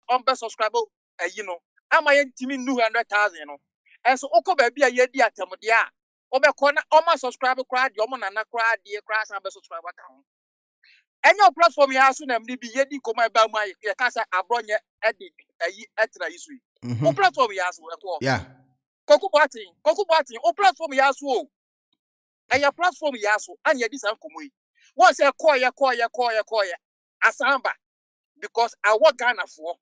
on be subscribe you know ama ye ntimi nu 100,000 no enso okoba bia ye di atem dia obekọ na oma subscribe kra de omo nana kra de kra san be subscribe ka ho enyo platform ya so na mdi bi ye di koma ba mu ye ka sa abronye edit ayi etra yisu o platform ya so ekọ yeah koku bati o platform ya so o eya platform ya so anya di san komo yi won say call ye asamba because our Ghana for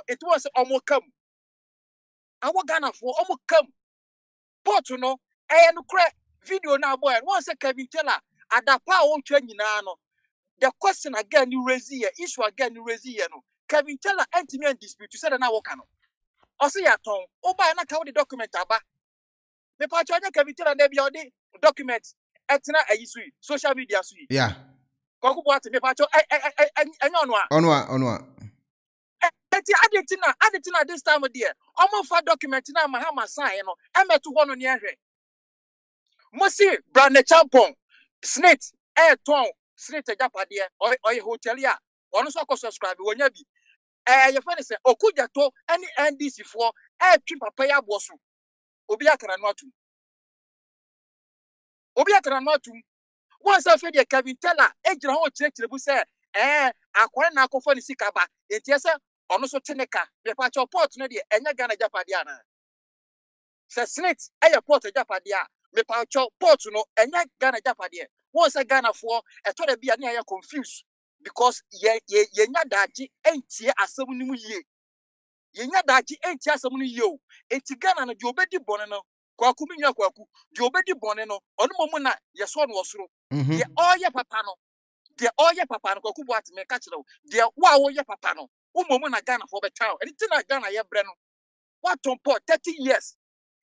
it was almost come our Ghana for almost come but no no crack video now boy once say Kevin Taylor at that power won't change no the question again you raise here issue again you raise here no Kevin Taylor anti-man dispute you said na work no o say ya ton o buy na ka the document aba me pa cho Kevin Taylor na be the document etina ayisu social media su yeah koku boate me pa cho onwa eti adetina this time there omo fa document na mahama sign no emeto ho no ne ehwe mosi brand champon snit ton snit ajapade oy hotel ya ono so ko subscribe wonya bi ye fa ne se okuja to any NDC for twi papa ya boso obi akara no atum once after the Kevin Taylor ejira ho chire bu se akwara na akofo ne sikaba enti se ono so teneka me pa cho port no de enya Ghana japade ana se snit port japade a me pa cho port no enya Ghana japade won say Ghana for eto da bia na ya confused because ye nya daji entie asem ni mu yie ye nya daji entie asem ni yie o enti Ghana no de obedi bone no kwaku minya kwaku de obedi bone no ono momu na ye so no osoro ye oye papa no kwaku bo atime ka kire o de wa wo ye papa no umomu na Ghana for betal anything na Ghana ye bre no what on port 30 years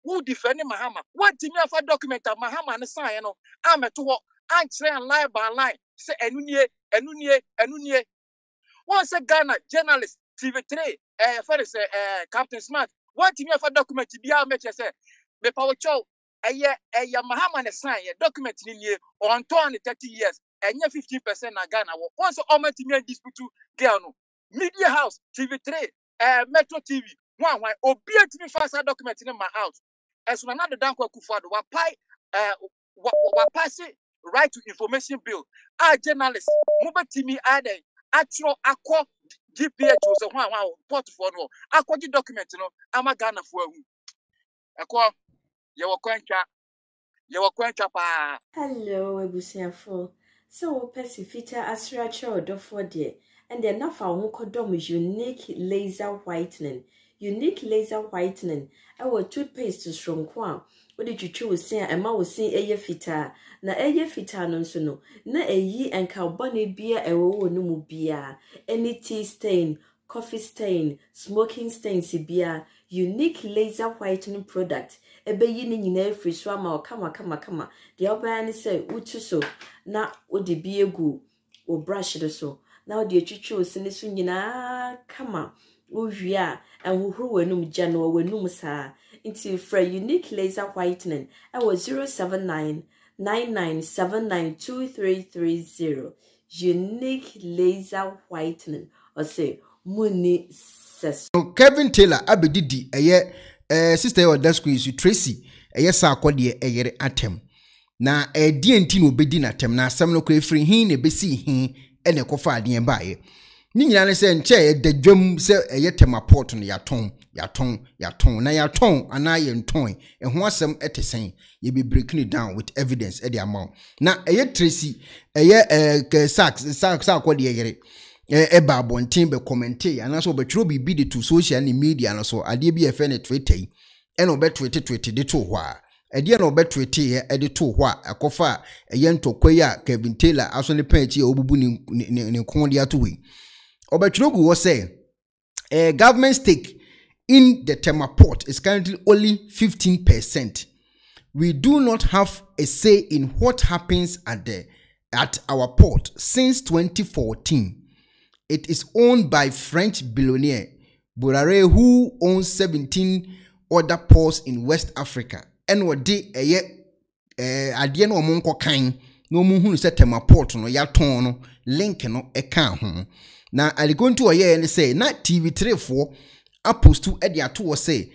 who defend Mahama what timi afa document Mahama ne sign no ameto ho anchire line by line say enunie one say Ghana journalist TV3 for say Captain Smart what timi afa document bia make say me power chow Mahama ne sign document ni nie on 30 years enya 15% na Ghana wo once almost timi dispute girl no Media House TV3 Metro TV one obi atimi fast document in my house as na the danko Akufo-Addo wa pass right to information bill journalists mobetimi aden atro akọ GPH so one port for no akọji document no ama Ghana for ahu ekọ ye wo kwantwa pa hello ebusiafo so pesifita asracha odofo de and then na fa ho kodom unique laser whitening our toothpaste stronko a odi twitwi wo sin ema wo sin eye fita na eye fita no nso no na eyi enka bone bia ewo wo no mu bia any tea stain coffee stain smoking stain bia unique laser whitening product ebe yi ni nyina free so ama kama de obaya ni say utu so na odi bi egu o brush do so na odi twitwi wo sin so nyina kama Uvia and who wenum January wenum sa into for unique laser whitening. I was 07999792330. Unique laser whitening or say money says Kevin Taylor abedidi sister or that school is Tracy sark de atem na DNT no bedi na atem na asem no kra free hin na besi hin ene kofa ade bae ni nyina ne se nche de dwam se temaport no yaton na yaton ana ye nton ho asem etesen ye be breaking it down with evidence e the amount na Tracy sark de yere eba bontin be commenter ana so be tro bi de to social media no so ade bi e fe ne Twitter e no be tweet de to ho a ade no be tweet e de to ho a akofa ntokwa ya Kevin Taylor aso ne panchi e obubu ne kon de ato we Obetrugu was saying government stake in the Temaport is currently only 15%. We do not have a say in what happens at our port since 2014. It is owned by French billionaire Bourare, who owns 17 other ports in West Africa. And what they at the end of Monko Kine, no moon set Temaport no yaton link no account. na alikontu oye ne say na TV3 for apostu e de ato say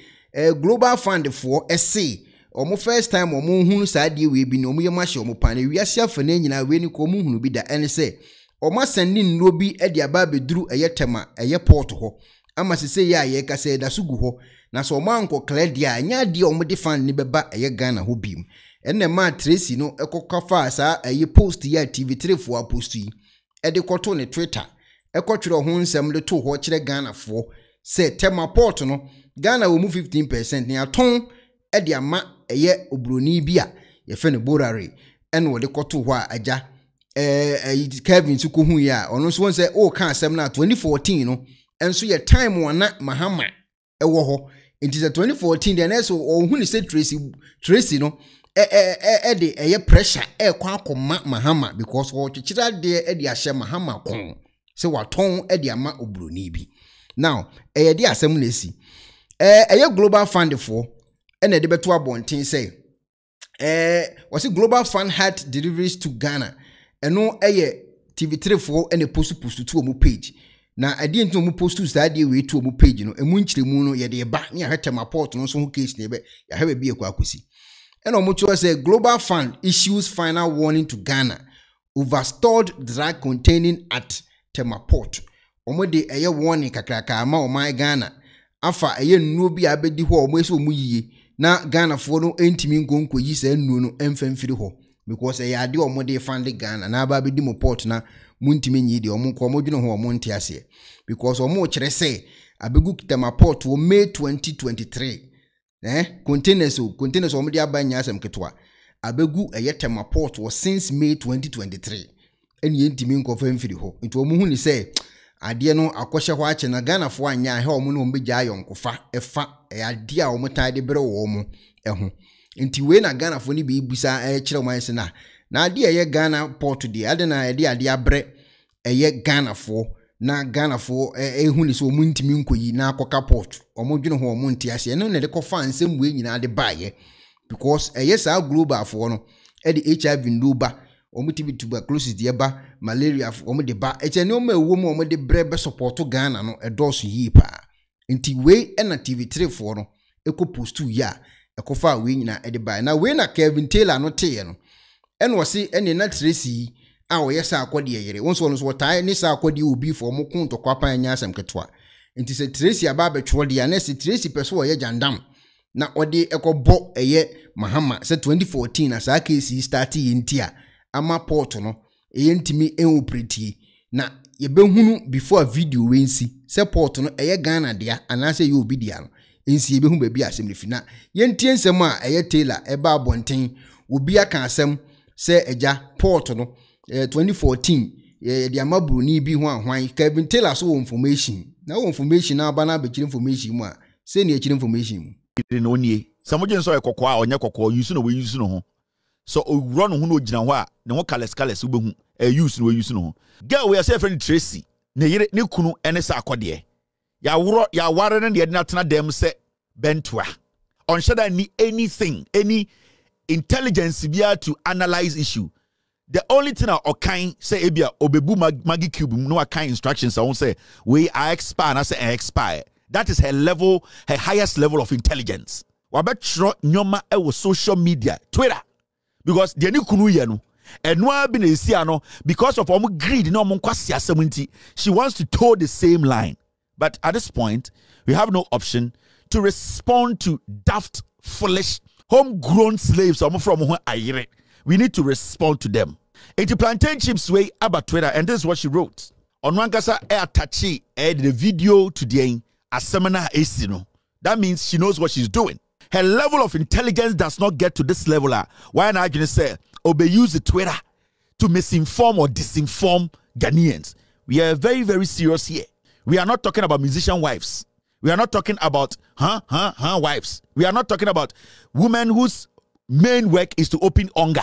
global fund for say omo first time omo hunu saade we bi no omo ye mahye omo pa na wiase afa na nyina we ni ko omo hunu bi da ene say omo sending nro bi e de aba beduru eye tema eye port ho ama se ya ye ka say da sugu ho na so omo anko clear dia anya de omo de fund ni beba eye Ghana ho bim enne ma Tracy no ekokafa sa eye post ya TV3 for post yi e de koto ne Twitter ekotwere ho nsem de to ho kire Ghana fo say tema port no Ghana wo mu 15% ni aton e de ama eye obroni bi a ye fe ne borare ene wo de koto ho a aja Kevin suko hu ya ono so won say o ka asem na 2014 no enso ye time wana mahama e wo ho nti 2014 de na so o hu ni say Tracy no de eye pressure kwa akoma mahama because wo twekira de de ahye mahama kon se waton de ama obroni bi now de asem na esi eye global fund for ene de beto abonten say was it global fund had deliveries to Ghana eno eye TV3 for ene post to omo page na ade nti omo post saade we to omo page no emu nkyiremu no ye de ba ne ahwete maport no so ho case ne be ya hawe bi ekwa akosi ene omo cho say global fund issues final warning to Ghana overstored drug containing at Temaport omo de eye warning kakraka ama oman Ghana afa eye nnuo bi abedi ho omo ese omo yiye na Ghana fo no entimi nkonko yi sa nnuo no emfamfiri ho because eye ade omo de fund Ghana na aba bedi mo port na muntimi nyi de omo ko omo dwene ho omo nte ase because omo kire say abegu Temaport wo May 2023 containers omo de abanya asem ketwa abegu eye Temaport wo since May 2023 eni entimi nkonfa mfiri ho nti omo hu ni say ade no akwhye ho ache na Ghana fo anya he omo no mbegya ayonkofa efa ade a omo tade bere wo omo eho nti we na Ghana fo ni be busa kire omo ese na ade eye Ghana port de ade na ade abre eye Ghana fo na Ghana fo ehu ni so omo ntimi nkoyi na akoka port omo dwene ho omo nti ase no ne de kofa nsem we nyina de baaye because eye sa global fo no e de HIV nduba omo tibi tuberculosis de ba malaria omo de ba eche ne omo ewo mu omo de brebe support Ghana no edoso yi pa nti we na TV3 fo no eko post ya ekofa we nyina e de ba na we na Kevin Taylor no te no ene wose ene na Tracy a wo yesa akode yere wonso no so wotae ni sa akode obi fo mo kun to kwapa anya asem ketwa nti se Tracy aba betwo de ya na se Tracy peso wo ye jandam na ode ekobo eye mahama se 2014 na sa case start yintia ama port no ntimi operate na yebehunu before video wensi se port no eye Ghana dia anase ye obi dia no ensi yebehu ba bi asem lefi na yentie nsem a eye Taylor eba abonten obi aka asem se eja port no 2014 de amabru ni bi ho ahwan Kevin Taylor so information na information na aba na abekire information mu a se ne ekire information mu no nie samoje nso ekokọ a onye kokọ use no we use no ho so run hu no gina ho a ne ho kales ubehu use no we use no ho girl we say friend Tracy ne yire ne kunu ene sa akode ya ware ne de na tena dem se bentoa on shada ni anything any intelligence bia to analyze issue. The only thing I kind say ebia obebu magi cube no kind instructions I won't say we are expire and I say expire. That is her level, her highest level of intelligence. Wabetro nyoma e social media, Twitter. Because the new kunu ye no and no be na esi ano because of greed no mo kwasi asem nti she wants to toe the same line. But at this point, we have no option to respond to daft, foolish, homegrown slaves from who ayire. We need to respond to them. Eti plantain chips way about Twitter, and this is what she wrote. On Wankasa Tachi the video today a seminar esino. That means she knows what she's doing. Her level of intelligence does not get to this level. Why not gonna say use the Twitter to misinform or disinform Ghanaians? We are very, very serious here. We are not talking about musician wives. We are not talking about wives. We are not talking about women whose main work is to open hunger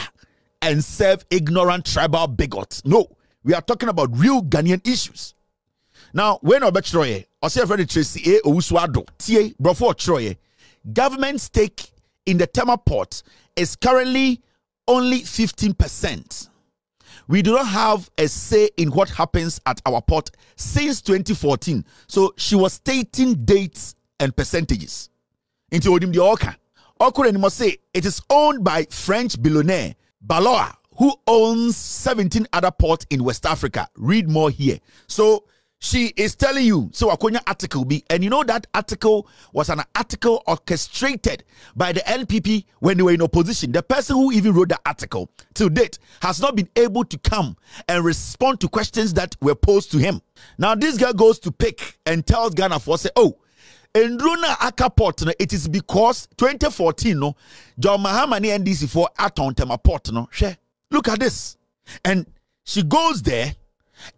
and serve ignorant tribal bigots. No, we are talking about real Ghanaian issues. Now, when Obechroye, or say Freddie Tracy, Owusuado, tie, Brofo Troye, government stake in the Temaport is currently only 15%. we do not have a say in what happens at our port since 2014. So she was stating dates and percentages. Into Odim the Oka. Okure must say it is owned by French billionaire Baloa, who owns 17 other ports in West Africa. Read more here. So she is telling you, so Akonya article be, and you know that article was an article orchestrated by the NPP when they were in opposition. The person who even wrote the article to date has not been able to come and respond to questions that were posed to him. Now this guy goes to pick and tells Ghana for say, oh, in Runa Aka port, it is because 2014, no, John Mahamani NDC for Aton Tema port, no, look at this. And she goes there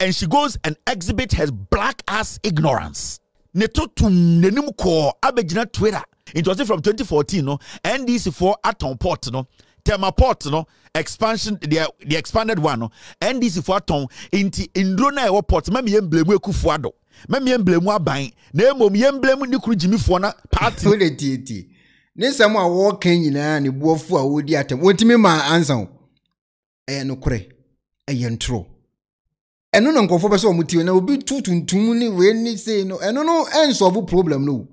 and she goes and exhibit her black ass ignorance. Netotum nenumko abegina Twitter. It was from 2014, no, NDC for Aton port, no, Tema port, no, expansion, the expanded one, no, NDC for Aton, in Runa port, maybe emblem kufuado. Memi emblemu aban na emom yemblemu ni kru jimi fo na party o de tieti ne sam a wo kan nyina ne buofu a wodi atem wontimi ma ansan no kure ntro eno no nkofo be so omuti na obi tutuntum ni we ni say no eno no ensolve problem no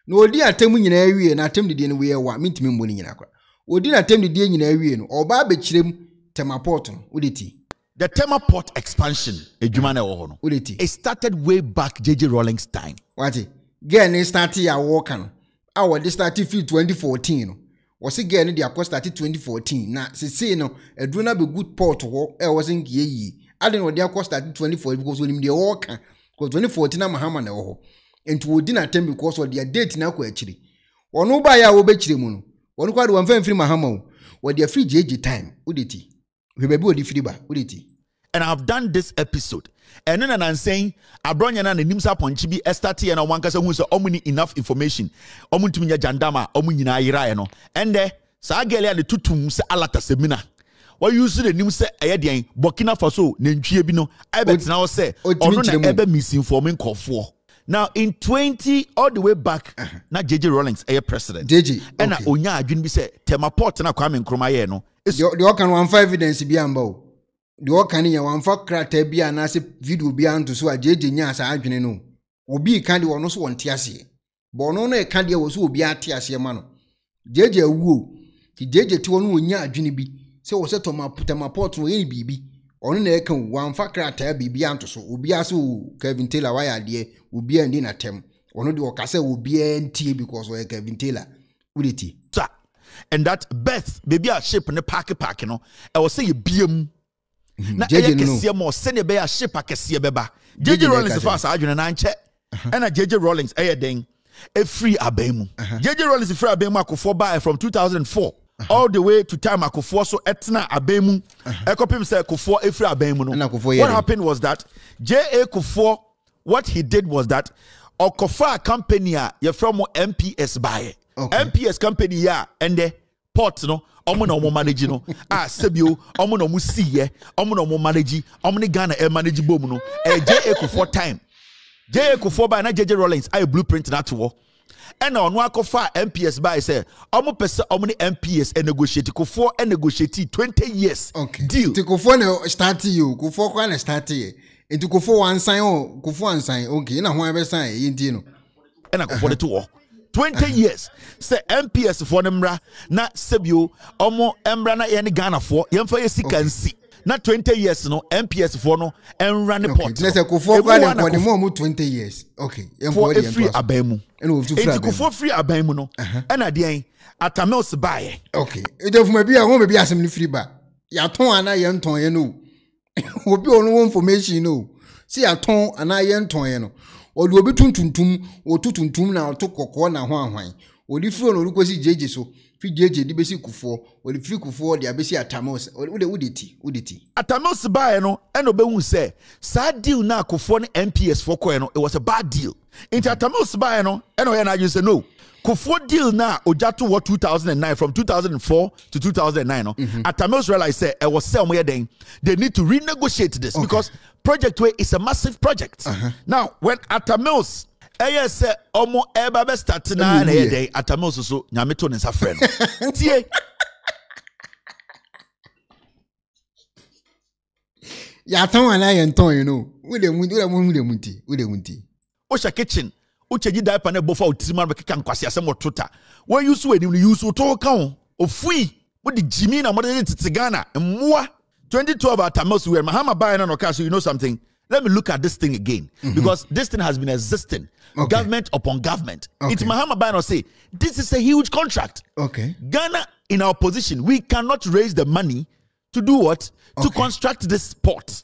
na odi atem nyina awie na atem de ne we wa mintimi mbo ni nyina kwa odi na atem de nyina awie no oba be kirem temaport no o de ti. The Tema port expansion, it started way back JJ Rawlings time. What? Again, started a walking. Our they started 2014. Was again the across started 2014. Now, say no, a do not be good port to walk. I wasn't ye. I don't know the across started 2014 because when the walker, because 2014 I'm Haman and to dinner time because of their date now actually. Or no buy our betchimuno. One quite one very free Mahamo, or their free JJ time. Udity. And I've done this episode. And then I'm saying, Abronya na nimsa ponchibi estati and wankasa who so omuni enough information. Omuntuminya jandama, omunina ira no. And there, Sagele the tutum se alata semina. What you see the nimsa ayadian, Burkina Faso, Nenchiebino, I bet now say, or not ever misinforming call for. Now in 20 all the way back, not JJ Rawlings, a president. JJ, and na onya adwin bi say temaport na kwame nkroma ye no. The can one five evidence be ambo. The can ya one for crate be an as video be anto so a JJ nya sa adwene no. Obi kan de wono so wonte ase. Bono no e kan de wo so obi ate ase ma no. JJ wuo. Ki JJ ti wono onya adwene bi. Se wo se temaport no ye bibi. Ono na e kan one for crate bibi anto so obi aso Kevin Taylor why ade obi andi na tem. Ono de o kase obi antie because we Kevin Taylor. Uditi. And that Beth, baby, a ship in the pack, no. I was saying, BM. Na JJ more send a bear ship a cassia beba. JJ Rawlings the first argument and check. And a JJ Rawlings, a ding, a free abemu. JJ Rawlings is free abemu for buy from 2004 all the way to time for so etna abemu. A copy himself for a free abemu. What happened was that J.A. Kufuor, what he did was that Okofa company, you're from MPS buy. Okay. MPS company ya and the port no omo na omo manage no sebio omo na omo siye omo na omo manage omo ni Ghana manage bom no JA Kufuor time JA Kufuor by na JJ Rawlings I blueprint na to and on wa kofa MPS by say omo pese omo ni MPS and negotiate Kufuor and negotiate 20 years okay. Deal to Kufuor no start you Kufuor kwa na start ye into Kufuor one sign oh Kufuor one sign okay na ho be sign ye no and Kufuor the two 20 years. Say MPS for Nemra, not Sebio, Omo Embra na yani Ghana for, Yemfa Yesikansi. Not 20 years, no, MPS for no, and run a port. Let's say Kufuor 20 years. Okay. For a free abemu. And Kufuor free abemu no. And at the end, at a mouse buy. Okay. It may be a home, maybe some free bar. Yaton and I am ton, you know. Will be on information, you know. See a ton and I am ton, you know. Or do be tuntum or tutuntum now to cocoa na hwan. Or the phone or look JJ so free JJ the basic Kufuor or the free Kufuor the abesi atamos or uditi. Atamos buy no and obe say sad deal na Kufuor MPS for no it was a bad deal. Into atamos buy no and I just say no. Kufuor deal na Ojato what 2009 from 2004 to 2009 no. Atamos realized say it was somewhere then they need to renegotiate this because Project Way is a massive project. Now when Atamos say omo eba be start na day Atamos so nyameto ne sa friend. Tie Ya ton ana yen ton you know. We dey munti. Osha kitchen. Ucheji diaper ne bofa utima be kan kwase asem otota. When you so enim you so to kan ofui. What the Jimmy na mother Ghana mwa 2012 at Amos where Mahama buy no car, so you know something. Let me look at this thing again because this thing has been existing, government upon government. It's Mahama buy no say this is a huge contract. Okay, Ghana in our position, we cannot raise the money to do what? To construct this port.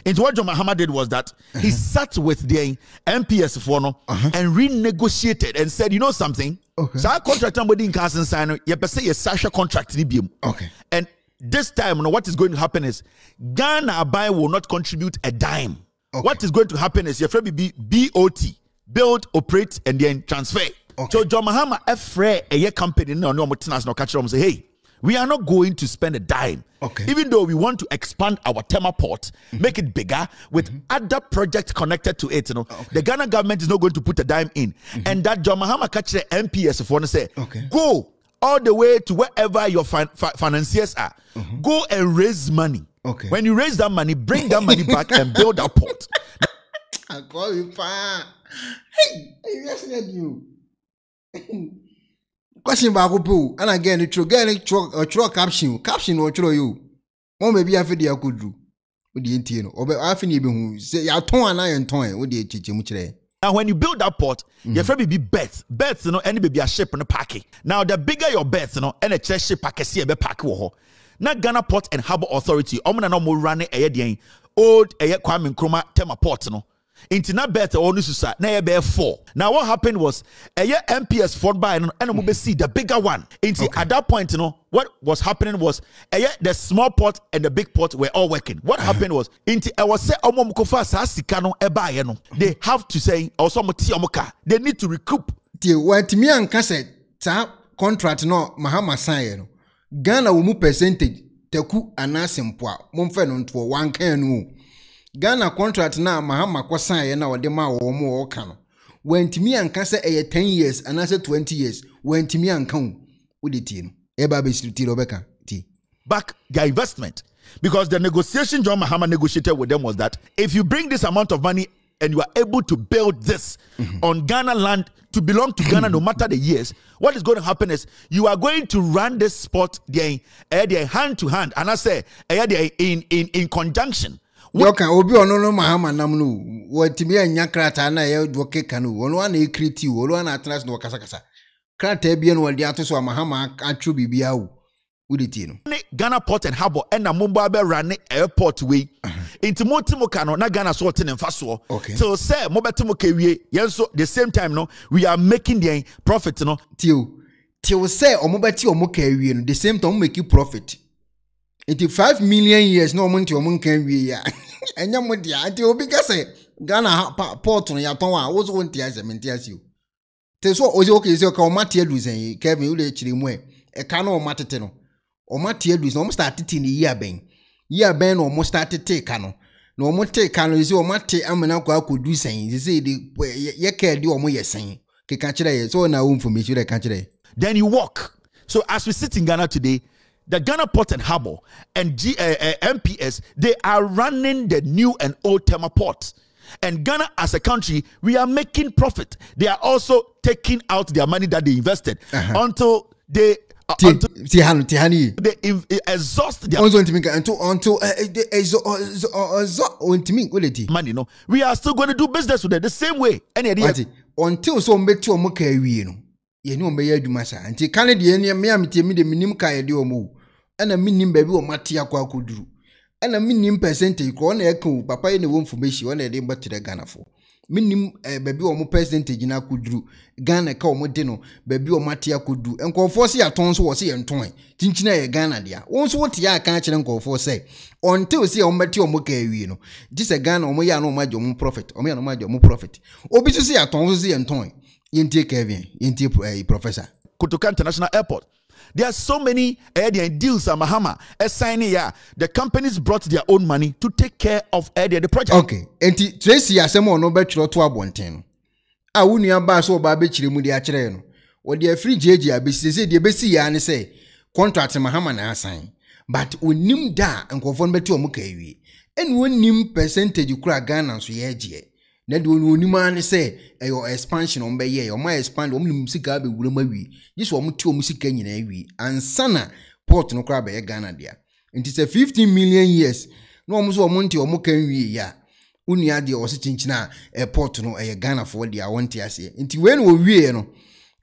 And what John Mahama did was that he sat with the MPS for and renegotiated and said, you know something? So our contract somebody in Carson sign, you say a Sasha contract. And this time, what is going to happen is Ghana buy will not contribute a dime. What is going to happen is your friend be BOT, build, operate, and then transfer. So John Mahama a company no say, hey, we are not going to spend a dime. Even though we want to expand our Tema port, make it bigger with other projects connected to it. The Ghana government is not going to put a dime in. And that John Mahama catch the MPS for say, go all the way to wherever your financiers are. Go and raise money. When you raise that money, bring that money back and build that port. I call you pa. Hey, you. Question back up, and again, it will get a caption or throw you. Or maybe I feel the could do with the intino, or I think say, I ton and iron toy with the chichimuche. Now, when you build that port, your friend be bets, you know, any baby a ship on a packet. Now, the bigger your bets, you know, and a chest ship packet, see a pack. Now, Ghana Port and Habour Authority, no more running a old Kwame Nkrumah Tema Port, you know. Intina bet or nususa na bear 4. Now what happened was a year MPS 4 by and see the bigger one. At that point, you know, what was happening was a year the small pot and the big pot were all working. What happened was I was say they have to say also they need to recoup. What me and cassette contract no Mahama sign Ghana will move percentage teku anasimpoa momfe no for 1 can Ghana contract na Mahama kwa sign na wode ma wo mo o ka no wantimi anka se 10 years and I 20 years wantimi anka wo de tie no e ba be siriti robeka ti back their investment because the negotiation John Mahama negotiated with them was that if you bring this amount of money and you are able to build this on Ghana land to belong to Ghana no matter the years, what is going to happen is you are going to run this sport there hand to hand and I say in conjunction. Yoka obi ono no Mahama nam no watimi anya krata na ye doke kanu ono na ekriti ono na atlas no kasa krata bia no wadi atoso Mahama atwo bibia wo uditi no Ghana Port and Habour and na mumba be run airport way into motimo kano na Ghana so ten mfaso so say mo betimo ka wie yenso the same time no we are making the profit no till say omo beti omo ka wie no the same time make you profit. It 5 million years no money omo kan wie ya enya mo dia ati obi ka say Ghana port no ya ton wa wo so wonti ase menti ase o te so oje okay say ka o mate adu sen Kevin ule chiri mu e ka na o matete no o mate adu sen o start tete ni year ben no o start tete ka no na o mo te ka no say o mate amena kwa akodu sen say ye ka di o mo yesen ke ka kire ye so na o information re ka kire then you walk. So as we sit in Ghana today, the Ghana Port and Habour and MPS, they are running the new and old Tema port. And Ghana as a country, we are making profit. They are also taking out their money that they invested until they exhaust their money. No, we are still going to do business with it the same way. Until so mbeti omuka ewie no, ye ni ombeya adwuma sa. Nti kan de ye me amtie me de minim ka ye de omo. Ana minim ba bi o mate akwa akoduru. Ana minim percentage ko na eka papa ye ne wo information o na de mbatere Ghana for. Minim ba bi o mo percentage na akoduru. Ghana ka o mo de no ba bi o mate akoduru. Enkonfo se aton so wo se ye nton. Tinchina ye Ghana dia. Won so wote ya kan kire enkonfo se until se o mbeti o mo ka ewie no. This Ghana o mo ya no ma jo mo profit. O mo ya no ma jo mo profit. Obi so se aton so se ye nton. Yenti Kevin, yenti professor. Kotoka International Airport. There are so many deals at Mahama signing here. The companies brought their own money to take care of the project. Okay. Enti Tracy asemo no betro to abonten. A wunu aba so ba be chire mu de a chire no. O de free jeje abesi de besi ya ne say contract Mahama na assign. But onim da nkofo no beti o mu ka ewie. and wonim percentage kura Ghana so ye gye na de onima ne say eyo expansion on be ye o ma expand o mu sika be wura ma wi this wo mti o mu sika nyina wi ansana port no kura be Ghana dia nti say 15 million years no omo so omo nti omo kan wi ya unia de o se chinchina port no Ghana for dia wonti ase nti we no wi no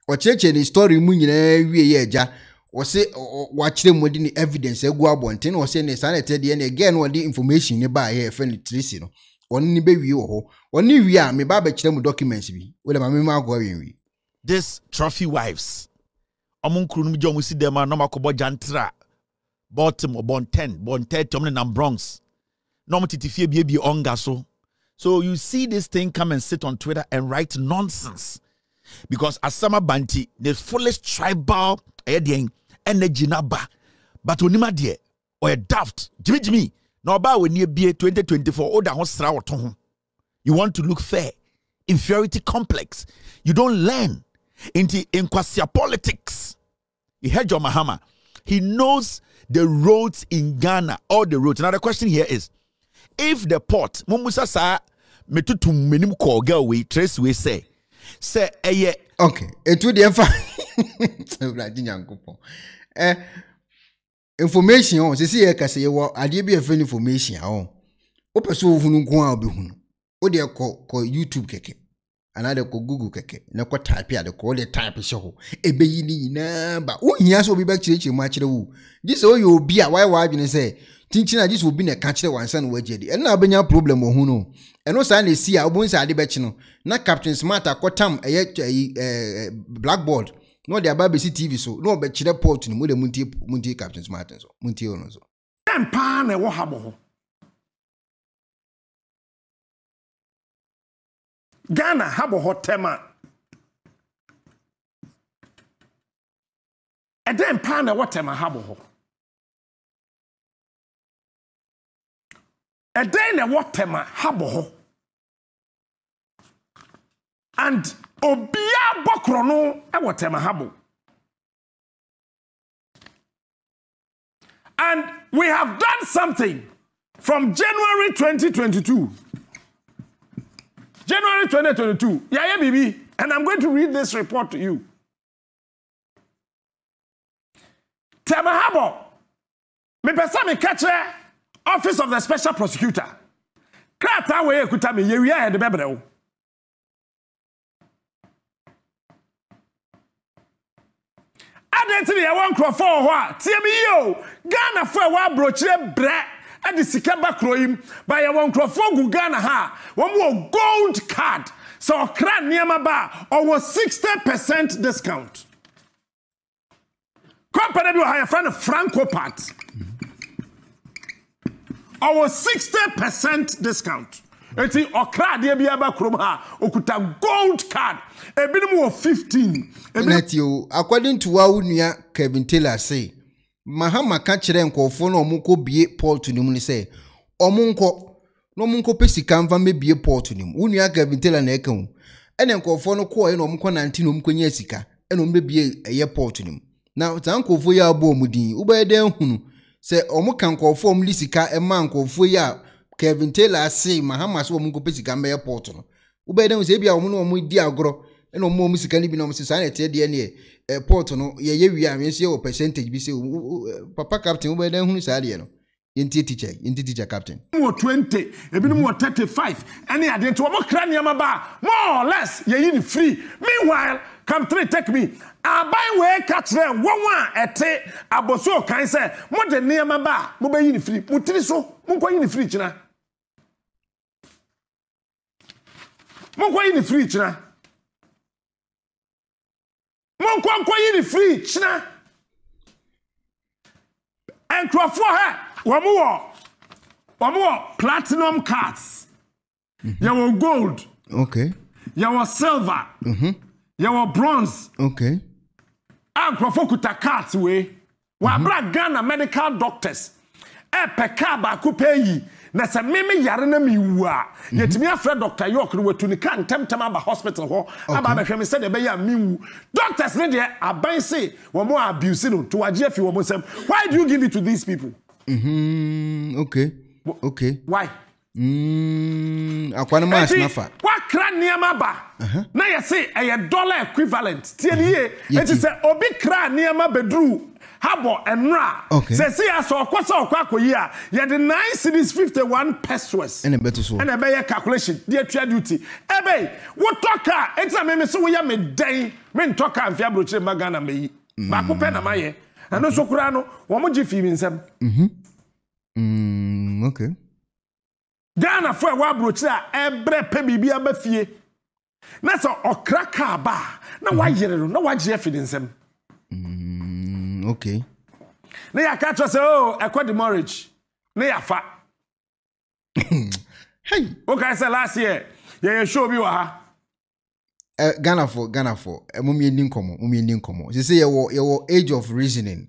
o cheche the story mu nyina wi ye eja o se wa mu di evidence egu abonten o se ne sanete de ne again o di information ne ba ye fe ne Tracy no oni be wi wo ho oni wi a me ba ba kire mu documents bi wo le ma me ma go wi this trophy wives omon kru no je si dem na makobo jantra Baltimore bon 30 na Bronx no mo titifie bie onga so you see this thing come and sit on Twitter and write nonsense because asama banti the fullest tribal energy na ba but onima de or daft jimmy na oba we nie bie 2024 oda ho sra woto ho you want to look fair inferiority complex you don't learn into inquasia politics he had John Mahama he knows the roads in Ghana all the roads now the question here is if the port mumusa sa metutum menim call girl we Trace we say eye okay etu de fa information on se see ka se wo ade bi efa information on o pese wo hunu nko a obehunu o de ko YouTube keke another ko Google keke na ko type ya de ko de type she ho ebeyi ni nyina ba o hia so obi ba kirechire mu a kire wo this o yo obi a why adwene say tinchina this obi na ka kire wansa na wagedi e na abenya problem o hu no eno sa na si a obunsa ade be chi no na Captain Smart akotam blackboard no de aba be si TV so no be kire port ni mo de munti Captain Smart so munti ono so empa na wo habo ho Ghana habo ho tema eden pa na wo tema habo ho eden na wo tema habo ho and obia bokro no e wo tema habo and we have done something from January 2022 January 2022 yeah baby and I'm going to read this report to you tema habo me pesa me catch Office of the Special Prosecutor krata we ekuta me yewia de bebre wo Identity one crop for what? TMO Ghana for wa brochire bre at the Sikaba Kroim by a one crop for Ghana ha. One more gold card. So cran near my bar or 60% discount. Company do hire friend of Franco part. Our 60% discount. Eti okra de bia ba krom ha okuta gold card ebinim of 15 Natio according to our nua Kevin Taylor say Mahama ka kire nkofo na omunko bie port nim ni say omunko no omunko pesika mva mebie port nim unua Kevin Taylor na eka hu ene nkofo no ko na omunko na nti no omunko nya sika ene ombebie eye port nim na tankofo ya abo omudin ubeden hunu say omuka nkofo omlisika ema nkofo ya Kevin Taylor say Mahama so omunko pesika mbe port no ubeden say bia omu no omu di agro eno mo musika ni bi no mse sana tie de ne port no ye wi a mense o percentage bi say papa captain ubeden hunu sa de no yenti teacher captain mo 20 ebinim mo 35 any ade nto mo kra niam ba more or less ye yi ni free meanwhile come three take me abai we catch them one ete aboso kan say mo de niam ba mo ba yi ni free mo tiri so mo kwa yi ni free china mo kwa yi ni free china mon kwa yi ni free china and crofo ha Wamu platinum cards. Yawo gold. Okay. Yawo silver. Yawo bronze. Okay. And crofokuta cards we. Wabra Ghana medical doctors. Peka ba kupeyi. Na se meme yare na mi wa. Yetimi afre Dr. York no wetu ni kan temtem aba hospital ho. Aba be hweme se de be ya miwu. Doctors ne de aban say womo abuse no to waje afi womo sem. Why do you give it to these people? Okay. Okay. Why? Akwana mas nafa. What cran near maba? Now you say a dollar equivalent. TNA. It is a obi cran near my bedroom. Habour and Ra. Okay. Say, see, I saw Quako year. You the 9 cities 51 pesos. And a better so. And a better calculation. Dear trade duty. Ebe, what talker? It's a meme so we are made day. Men talker and Fiabroche Magana me. Baku pen am I? And also Kurano, one more jiffy in some. Okay. Ghana for a wabrocha, ebre pebi abafie. Nasa okraka ba. Na why you no why Jeff in some. Okay. Na ya catch us oh, the marriage. Na ya fa. Hey. Okay, say last year. Yeah, show me wa. Ghana for mummy ending komo. They say your age of reasoning.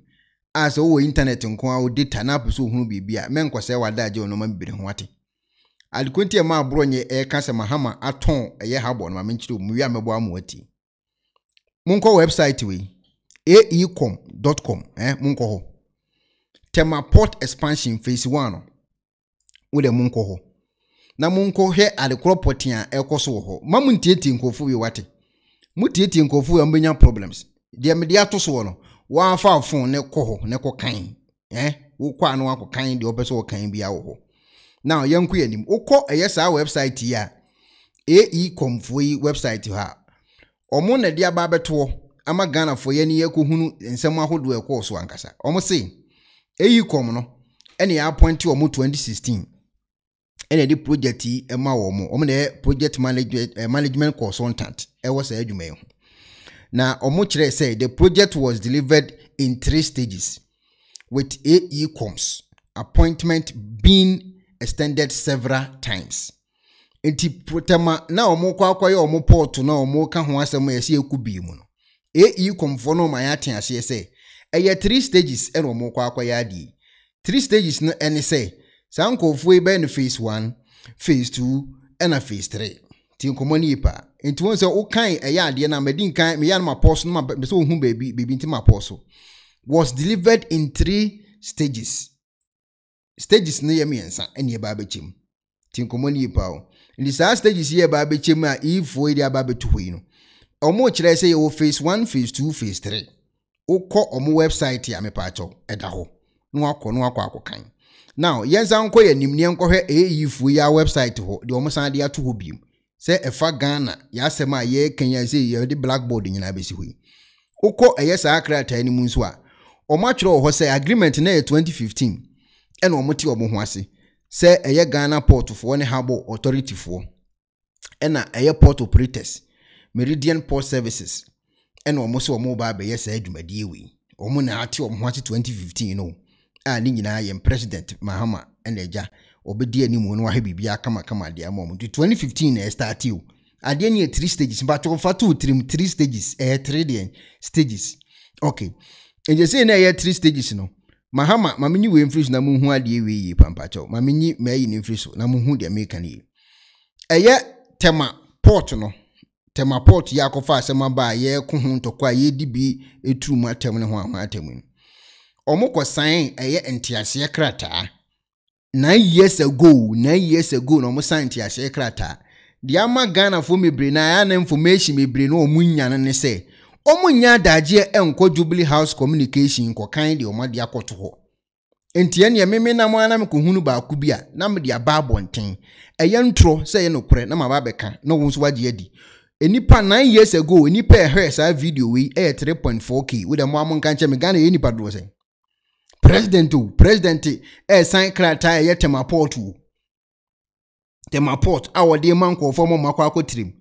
As internet nko data na so hunu bibia. Men kwase wada je ono ma bibiri ho ate. Alikonti e ma bronye e ka se mahama aton eye Habour no ma menchiro mu wi amebo amuati. Munko website we aecom.com munko ho. Tema port expansion phase 1 wo de munko ho. Na munko he adekro potia ekoso ho. Mamuntieti nkofu wi wate. Mutieti nkofu ya mbenya problems. De me de atoso no. Wa fa phone ne ko ho ne ko kan. Wo kwa no akọ kan de obeso wo kan bia wo ho. Now yanku yanim. Ukọ eyesa website ya. aecom foi website ha. Omo na de aba beto ama Ghana for ye ne yakohunu ensem ahodo ekoso ankasa. Omo say aecom no ene ya appoint omo 2016. Ene di project yi ema omo na project management consultant e was adwuma yi. Na omo kire say the project was delivered in 3 stages with aecom's appointment being extended several times. Enti protema na omo kwakoye omo port na omo ka ho asem yesi ekubi mu no. aecom for no my ate ase say eye 3 stages e omo kwakoye adi. 3 stages no ene say sankofo be no phase 1, phase 2 and a phase 3. Ti nkomoni ipa. Enti won say o kan eye ade na medin kan me yan ma post no ma so hu baby nti ma post was delivered in 3 stages. Stages no ye miensa ene ba bechem. Ti nkomoni ipa o. Ndi sa stages ye ba bechem a ifo ide aba betuhoi no. Omo kire say o phase 1, phase 2, phase 3. Ukọ omo website ya mepacho eda ho. No akọ kan. Now, yensa nko ye nimni nko hwe aeifu ya website ho de omo san de ato ho biem. Se efa Ghana ya sema ye Kenya say ye de blackboard nyina besi hui. Ukọ eyesa akrata ni mu nso a omo atwere ho say agreement na 2015 ena omo ti omo ho ase. Se eye Ghana port fo ne Habour authority fo ena eye port operators Meridian Port Services ena omo se omo ba be yesa adwumadie wi. Omo na ate omo ho ate 2015 no. Ni nyina ye president Mahama eneja obedi animu no wahe bibia kama de amom 2015 na start you ade ni 3 stages but on fa 3 stages 3 stages okay enje say na ye 3 stages no Mahama mamenyi we mfiri na mu hu ade we yi pampacho mamenyi mayi ni mfiri so na mu hu de America ni eye tema port no tema port ya kofa asema ba ye ko hu ntokwa ye dibi etru mu atem ne ho atem Omoko sign eye entiase krata 9 years ago no mo sign entiase krata di ama Ghana for mebre na ya na information mebre no omunya ne se omunya daje enko Jubilee House Communication ko kan de omade akoto ho entie ne meme na mo ana me ko hunu ba ku bia na me de aba bonten eye ntro se ye no kure na ma ba beka no wo so waje adi enipa 9 years ago enipa ehwe sa video we 3.4k we de mo amon kan che me Ghana enipa do se President sign krata ye tema port awode man ko fo mo makwa akotrim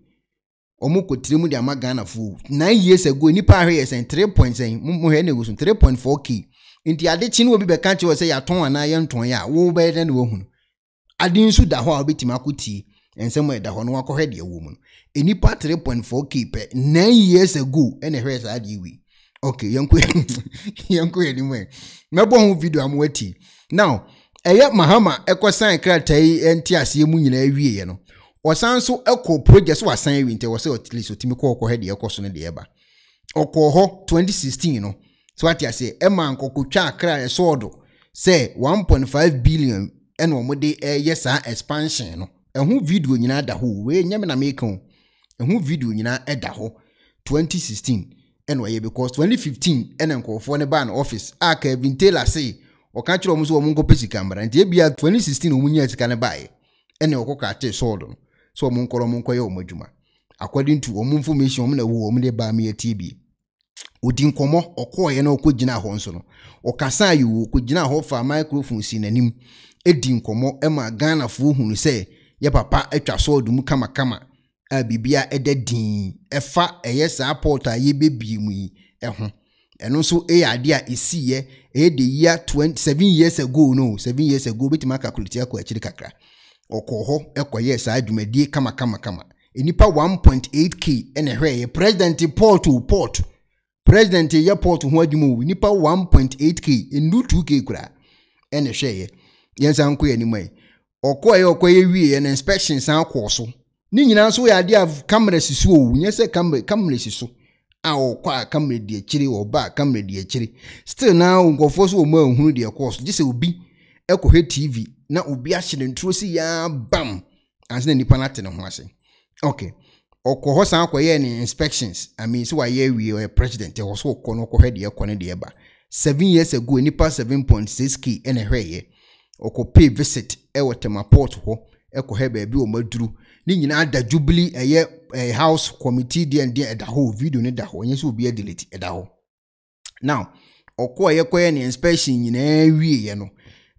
omuko trim de ama Ghana fu 9 years ago ni pa hwe sen 3.9 mo he na gusun 3.4k inti ade chi no obi be kan che wo se ya ton ana ye nton ya wo be de na wo hunu ade nsu da ho a obetima akoti ensem e da ho no akọ hwe de wo mu enipa 3.4k pe 9 years ago ene hwe sa ade wi. Okay, yanku anyway. Mebo hu video amwati. Now, Mahama sign krata enti ase mu nyina awie ye no. Osan so project so asan awie nte wo se at least otimi ko head so ne de eba. Okọ ho 2016 no. So ati ase ema nkokotwa akra sodo say 1.5 billion ene omode yes expansion no ehu video nyina da ho we nyame na make ho ehu video nyina eda ho 2016 ene oye because 2015 ene nkofo ne ba na office aka Kevin Taylor say o ka kire omo so omo nkope sika mbara nti ebia 2016 omunya sika ne bae ene okoka te sodo so omo nkoro omo nkoye omo adwuma according to omo information omo na wo omo de ba me atibi odi nkomo okoye na okogina ho nso no okasa yi wo okogina ho fa microphone si nanim edi nkomo ema Ghana fo hunu se ye papa atwa sodo mu kama bibia edadin efa eyesa porta ye bebi mu yi eho eno so ade a esiye the year 27 years ago no 7 years ago betima calculate akọ akiri kakra okoho ekoye sa adwumadie kama enipa 1.8k ene hwe president port president ye port ho adwumu nipa 1.8k enu 2k kura ene hwe yensa nko ye nimai okoye wie en inspection san akoso ni nyina so ya dia camera sisu o nyese camera sisu a o kwa camera die chiri o ba camera die chiri still now ngofo so o ma hunu die course gise obi ekohe TV na obi a hye ntro si ya bam anse na nipa na te ne ho ase okay okoho san akoye ni inspections I mean so wa ye wi o president e so ko no kohe die ko ne die ba 7 years ago nipa 7.6k ene hweye okopay visit e wotema port ho ekohe ba bi o maduru ni nyina da Jubilee house committee de eda ho video ne da ho nyese obi delete eda ho now okoye ni inspection nyina wie ye no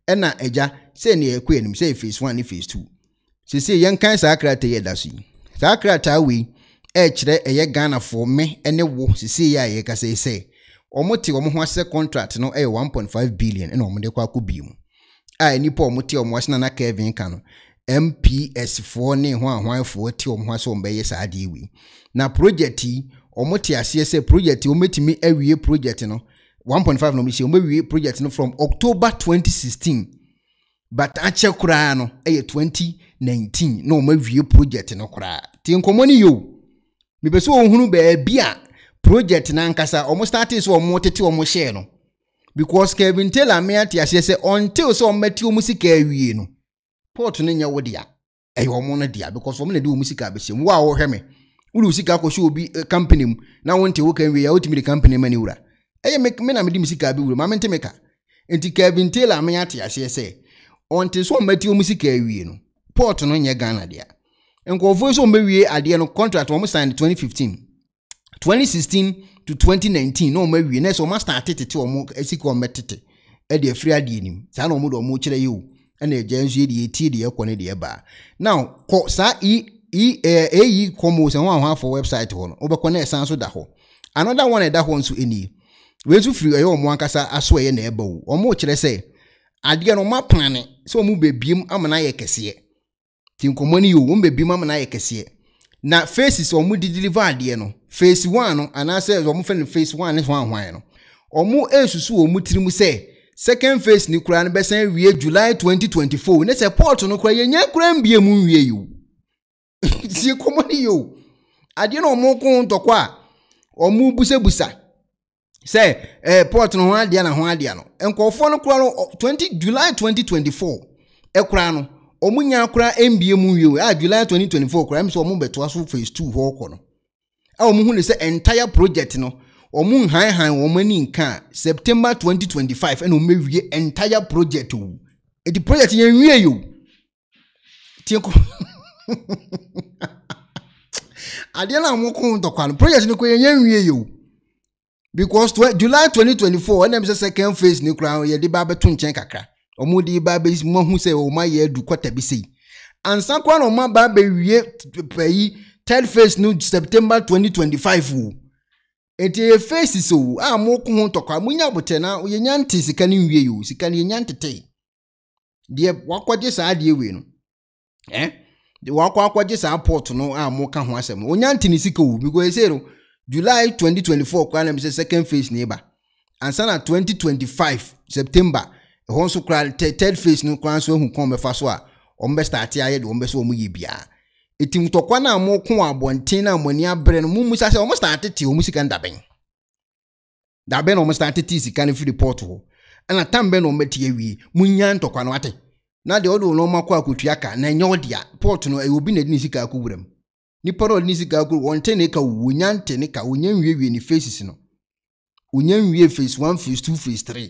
ena eja se ne ekoye nim se phase 1 ni phase 2 se yenkan sakrata ye da so yi sakrata we kire Ghana for me ene wo se ya ye ka se omote omo ho ase contract no 1.5 billion ena omo de kwa kobi mu a nipa omote omo ase na Kevin ka no MPS4 ne ho ahwanfo ti omo ase ombe ye saade wi na project omote ase se project ometimi awie project no 1.5 no mi se omewie project no from October 2016 but ache kura no 2019 no omewie project no kura ti nkomoni yo mi beso ohunu be bia project na nkasa omo start so omo tete omo share no because Kevin Taylor me ati ase se until so ometi omo sika awie no port no nya wodia omo no dia because omo na de omo sika abesem wa wo hweme ulu sika ko show bi company mu na wonte wo kan wie ya otimi de company mani wura me na me di sika bi wura ma mente meka enti Kevin Taylor me ati ase se until so ometi omo sika awie no port no nya Ghana dia enkofo so mewie ade no contract omo sign 2015 2016 to 2019 no mewie na so ma start tete omo esika ometete e de free ade nim sa na omo do omo kire yi ena ejansu ye de eti de ekone de ba now ko sa komo se ho for website ho no obekọ na esan so da ho another one da ho nso eni we zu free e omo ankasa aso ye na eba wo omo kire se ade no ma plane se omo bebiem amana ye kese ti nkomani yo omo bebiem amana ye kese na phases omo di deliver ade no phase 1 no anase omo fe no phase 1 ne ho ahwan no omo esusu omo tirimu se second phase ni kura no besan wie July 2024 ne support no kura yenya kura mbie mu wie yo si komoni yo ade no omo ko ntokwa omo busebusa se port no ho ade na ho ade no enkofo no kura no 20 July 2024 kura no omo nya kura mbie mu wie July 2024 kura mso omo beto aso phase 2 ho ko no omo hu ne se entire project no omun han womani nka September 2025 eno mewie entire project o the project yen wie yo tieko ade na mo ko ntokwa no project ni ko yen wie yo because July 2024 ena be second phase ni kura ye de ba beto nchen kakra omudi ba be mo hu se o ma ye du kwata bi sei ansa kwa no ma ba be wie payi third phase no September 2025 o eti face so mo ko ho tokwa munya bote na ye nyante sika ni wie yo sika ni nyantete de wakwaje saa de we no de wakwaje saa port no mo ka ho asem onyante ni sika wo because say July 2024 kwa na me second phase ni ba ansa na 2025 September ho so kra third phase no kwa so hu kon me fa so a ombe start aye de ombe so omu ye bia etim tokwa na mo ko abonten na moni abre no mu musa se o mo start ti o musika ndaben daben o mo start ti sika no free report ho ana tambe no meti awie munya ntokwa no ate na de odo no makwa akutuaka na enye odia port no e obi na di sika akowuram ni poro ni sika akuru wonte ne ka wonyante ne ka wonyanwie ni faces no wonyanwie face 1 face 2 face 3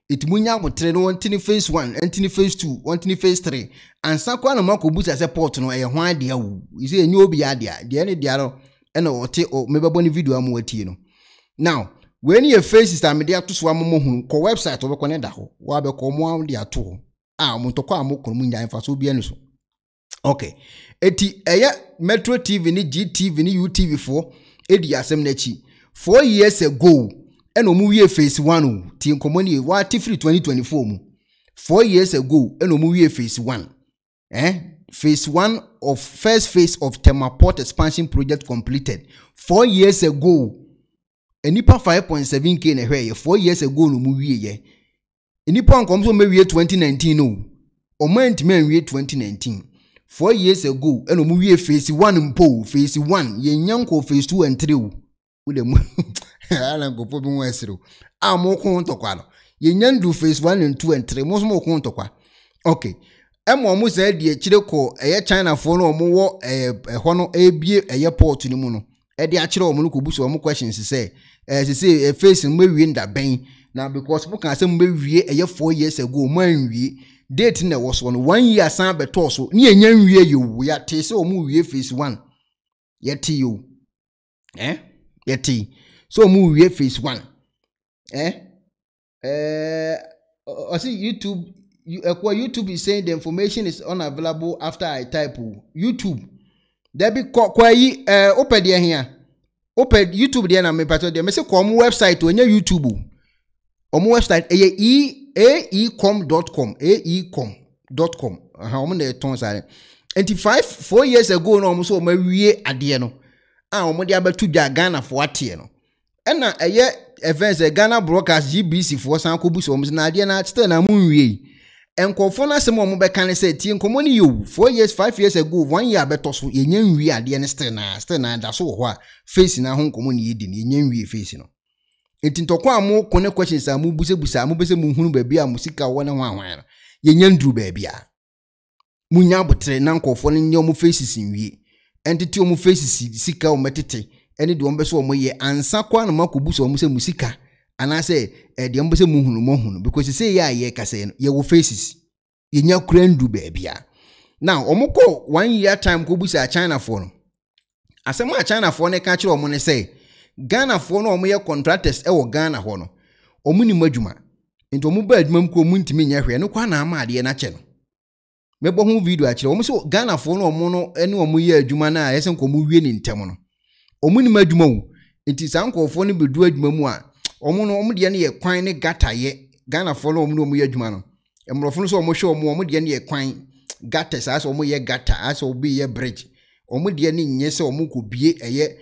etimunya motre no wonte ni face 1 enti ni face 2 wonte ni face 3 ansa kwa na makobusa se port no e ho ade awu ise enye obi ade a de ne dia no e na wote mebebo ni video amu atie no now when your faces are media to swam mo ko website obekọ ne da ho wa be ko mo de ato mo to kwa mo ko mu nya mfa so bia ne so okay eti Metro TV ni GTV ni UTV4 edi asem na chi 4 years ago eno mu wie face 1 ti nkomoni wa ti free 2024 mu 4 years ago eno mu wie face 1 phase 1 of first phase of Temaport expansion project completed 4 years ago. Enipa 5.7k na hwe 4 years ago no mu wie ye. Enipa nkom so mewie 2019 no. Omant men wie 2019. 4 years ago eno mu wie phase 1 mpo phase 1 ye nyanko phase 2 and 3 wo. Wo mu ala ngopo bi nwesiro. Mo ko ntokwa no. Ye nyandu phase 1 and 2 and 3 mo so mo ko ntokwa. Okay. Mo say die kire ko China fo no mo wo ho no ebie port ni mu no. De akire o mo no ko buso o mo questions say say face mbewie nda ben na because mo kan say mbewie 4 years ago mo anwie date na was one 1 year san beto so ni enya nwie yo ya te say o mo wie face 1 yeti yo yeti so o mo wie face 1 I see YouTube is saying the information is unavailable after I type YouTube. There be kwa yi open there here. Open YouTube there na me pato there. Me say ko mo website o nya YouTube. O mo website aecom.com aecom.com. O mo na ton sare. 4 years ago no mo so ma wie ade no. O mo dia batu dwa Ghana for atie no. Na events Ghana broadcast GBC for san ko buso mo na ade na still na mo wie. Enkofo na se mo be kan say tie nkomo ni yo 4 years 5 years ago 1 year beto so yenya nwi ade ne still na da so ho a face na ho nkomo ni yedi ni yenya nwi face no enti ntokwa amu kone questions amu busebusa amu bese mu hunu baabi a musika wona ho ahwan no yenya ndru baabi a munya botre na nkofo no nye omu faces nwi enti ti omu faces sika o metete eni de ombe so omu ye ansa kwa na makobusa omu se musika ana say de mbese muhunu because say ya ye kase no ye wo faces ye nya krandu baabia now omoko 1 year time ko busa China for no asema China for ne ka kire omo ne say Ghana for no omo ye contractors e wo Ghana ho no omo ni madwuma ento omo ba adwuma mko omo ntimi nya hwe no kwa na ama ade na che no mebo ho video a kire omo so Ghana for no omo no ene omo ye adwuma na yesen ko omo wie ni ntem no omo ni madwuma wo enti sankofo no bedu adwuma mu a omo no omo de ne ye kwan ne gata ye Ghana for no omo no omo ye adwuma no emrofo no so omo hwe omo de ne ye kwan gata sa so omo ye gata as obi ye bridge omo de ne nye se omo ko bie eye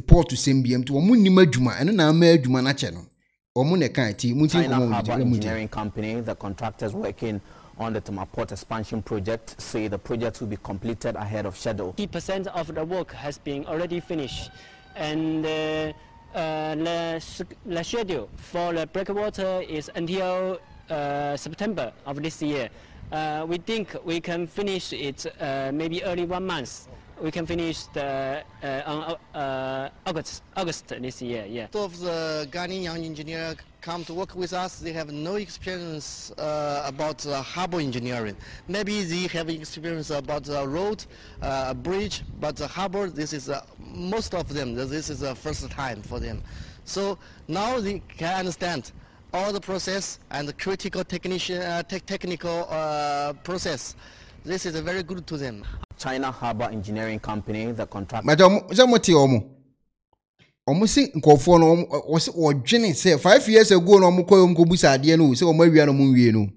port sembiem to omo ni madwuma eno na ama adwuma na che no omo ne kan ti muti ko mo engineering company the contractors working on the Temaport expansion project say the project will be completed ahead of schedule. 80% of the work has been already finished and the schedule for the breakwater is until September of this year. We think we can finish it maybe early 1 month. We can finish the on August this year. Yeah. Most of the Ghanaian young engineers come to work with us. They have no experience about Habour engineering. Maybe they have experience about the road, bridge, but the Habour, this is most of them. This is the first time for them. So now they can understand all the process and the critical technical process. This is very good to them. China Habour Engineering Company, the contract. Madam, zamoti omo si nkofo no o dwene say 5 years ago no omo koyo mko busa ade no say omo awia no mo wie no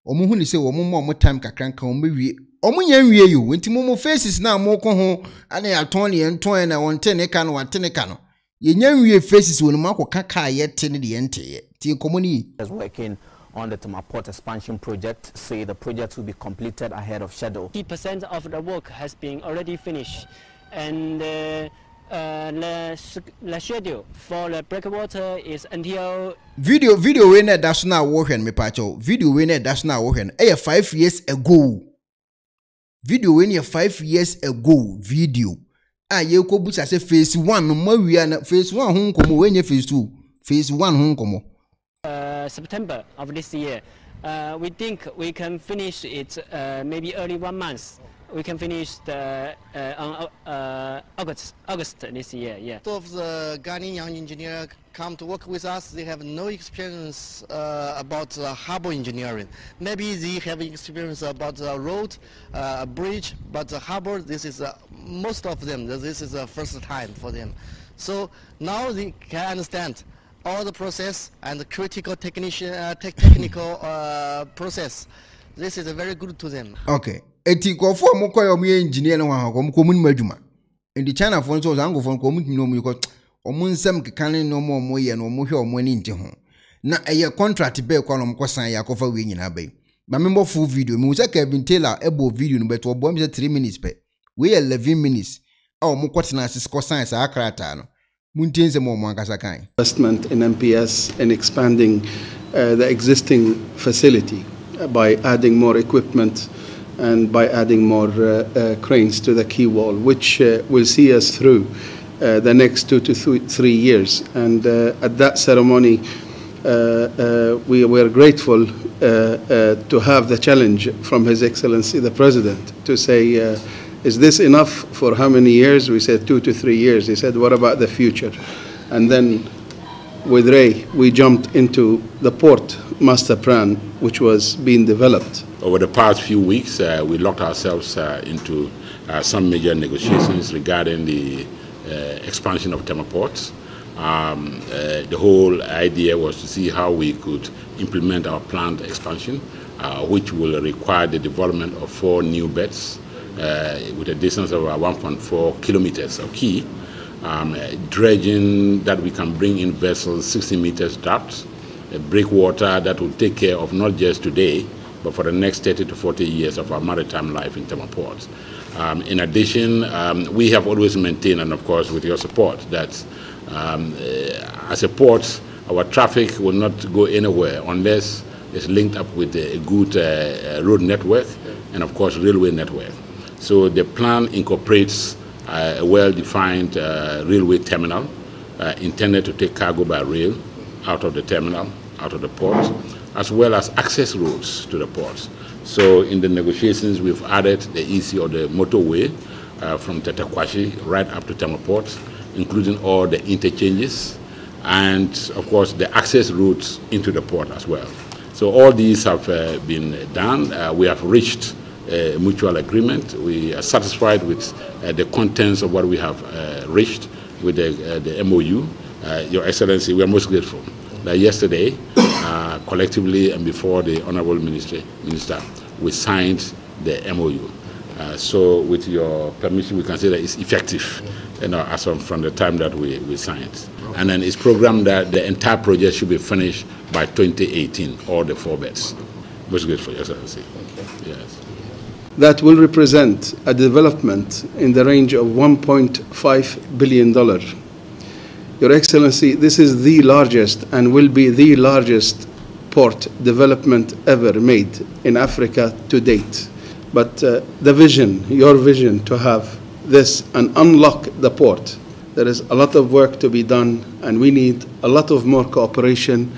omo hu ni say omo mo time kakranka omo wie omo nya wie yo enti mo faces na mo ko ho ana ya ton ne enton na wonte ne ka no wante ne ka no ye nya wie faces wonu mako kaka ye te ne de ente ti komoni is working on the Temaport expansion project say the project will be completed ahead of schedule. 80% of the work has been already finished and the schedule for the breakwater is until video we na that's now working me pacho. Video we na that's now working. 5 years ago. Video we na 5 years ago. Video. Ye ko busa say phase 1 no mawia na phase 1 ho nkomo we phase 2. Phase 1 ho nkomo. September of this year. We think we can finish it maybe early 1 month. We can finish the on August this year. Yeah. Most of the Ghanaian young engineers come to work with us. They have no experience about harbor engineering. Maybe they have experience about the road, bridge, but the harbor. This is most of them. This is the first time for them. So now they can understand all the process and the critical technical process. This is very good to them. Okay. Eti ko fo mo koyo mo engineer no ha ko mo mun madwuma. In the China phone so zango phone ko mun no mo ko omun nsem kekane no mo ye no mo hwe omo ani nte ho. Na eye contract be ko no mo ko san ya ko fa we nyina bai. Ma me mo full video me say Kevin Taylor ebo video no beto obo me say 3 minutes pe. We 11 minutes. Ah mo ko tena sis ko san sa akrata no. Muntense mo mo akasa kan. Investment in MPS and expanding the existing facility by adding more equipment and by adding more cranes to the quay wall, which will see us through the next 2 to 3 years. And at that ceremony, we were grateful to have the challenge from His Excellency the President to say, is this enough for how many years? We said 2 to 3 years. He said, what about the future? And then with Ray, we jumped into the port master plan, which was being developed. Over the past few weeks, we locked ourselves into some major negotiations regarding the expansion of Tema ports. The whole idea was to see how we could implement our planned expansion, which will require the development of 4 new beds with a distance of 1.4 kilometers of quay, dredging that we can bring in vessels 60 meters depth, a breakwater that will take care of not just today, but for the next 30 to 40 years of our maritime life in Tema ports. In addition, we have always maintained, and of course with your support, that as a port, our traffic will not go anywhere unless it's linked up with a good road network and of course railway network. So the plan incorporates a well-defined railway terminal intended to take cargo by rail out of the terminal, out of the port, as well as access roads to the ports. So in the negotiations, we've added the EC or the motorway from Tetakwashi right up to Tema Port, including all the interchanges and, of course, the access routes into the port as well. So all these have been done. We have reached a mutual agreement. We are satisfied with the contents of what we have reached with the MOU. Your Excellency, we are most grateful that yesterday, collectively and before the Honorable Minister, we signed the MOU. So with your permission, we can say that it's effective, as from the time that we signed. And then it's programmed that the entire project should be finished by 2018, all the 4 beds. Most grateful, Your Excellency. Yes. That will represent a development in the range of $1.5 billion. Your Excellency, this is the largest and will be the largest port development ever made in Africa to date. But the vision, your vision to have this and unlock the port, there is a lot of work to be done, and we need a lot of more cooperation,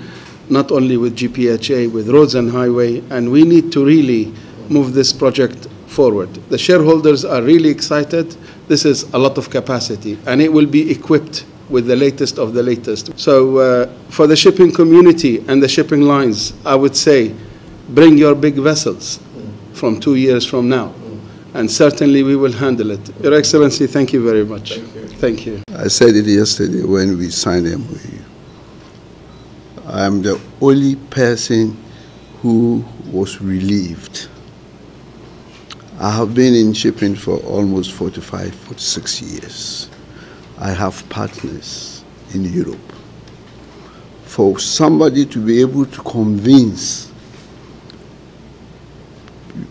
not only with GPHA, with Roads and Highway, and we need to really move this project forward. The shareholders are really excited. This is a lot of capacity, and it will be equipped with the latest of the latest. So for the shipping community and the shipping lines, I would say, bring your big vessels from 2 years from now, and certainly we will handle it. Your Excellency, thank you very much. Thank you. I said it yesterday when we signed the MOU. I'm the only person who was relieved. I have been in shipping for almost 45, 46 years. I have partners in Europe. For somebody to be able to convince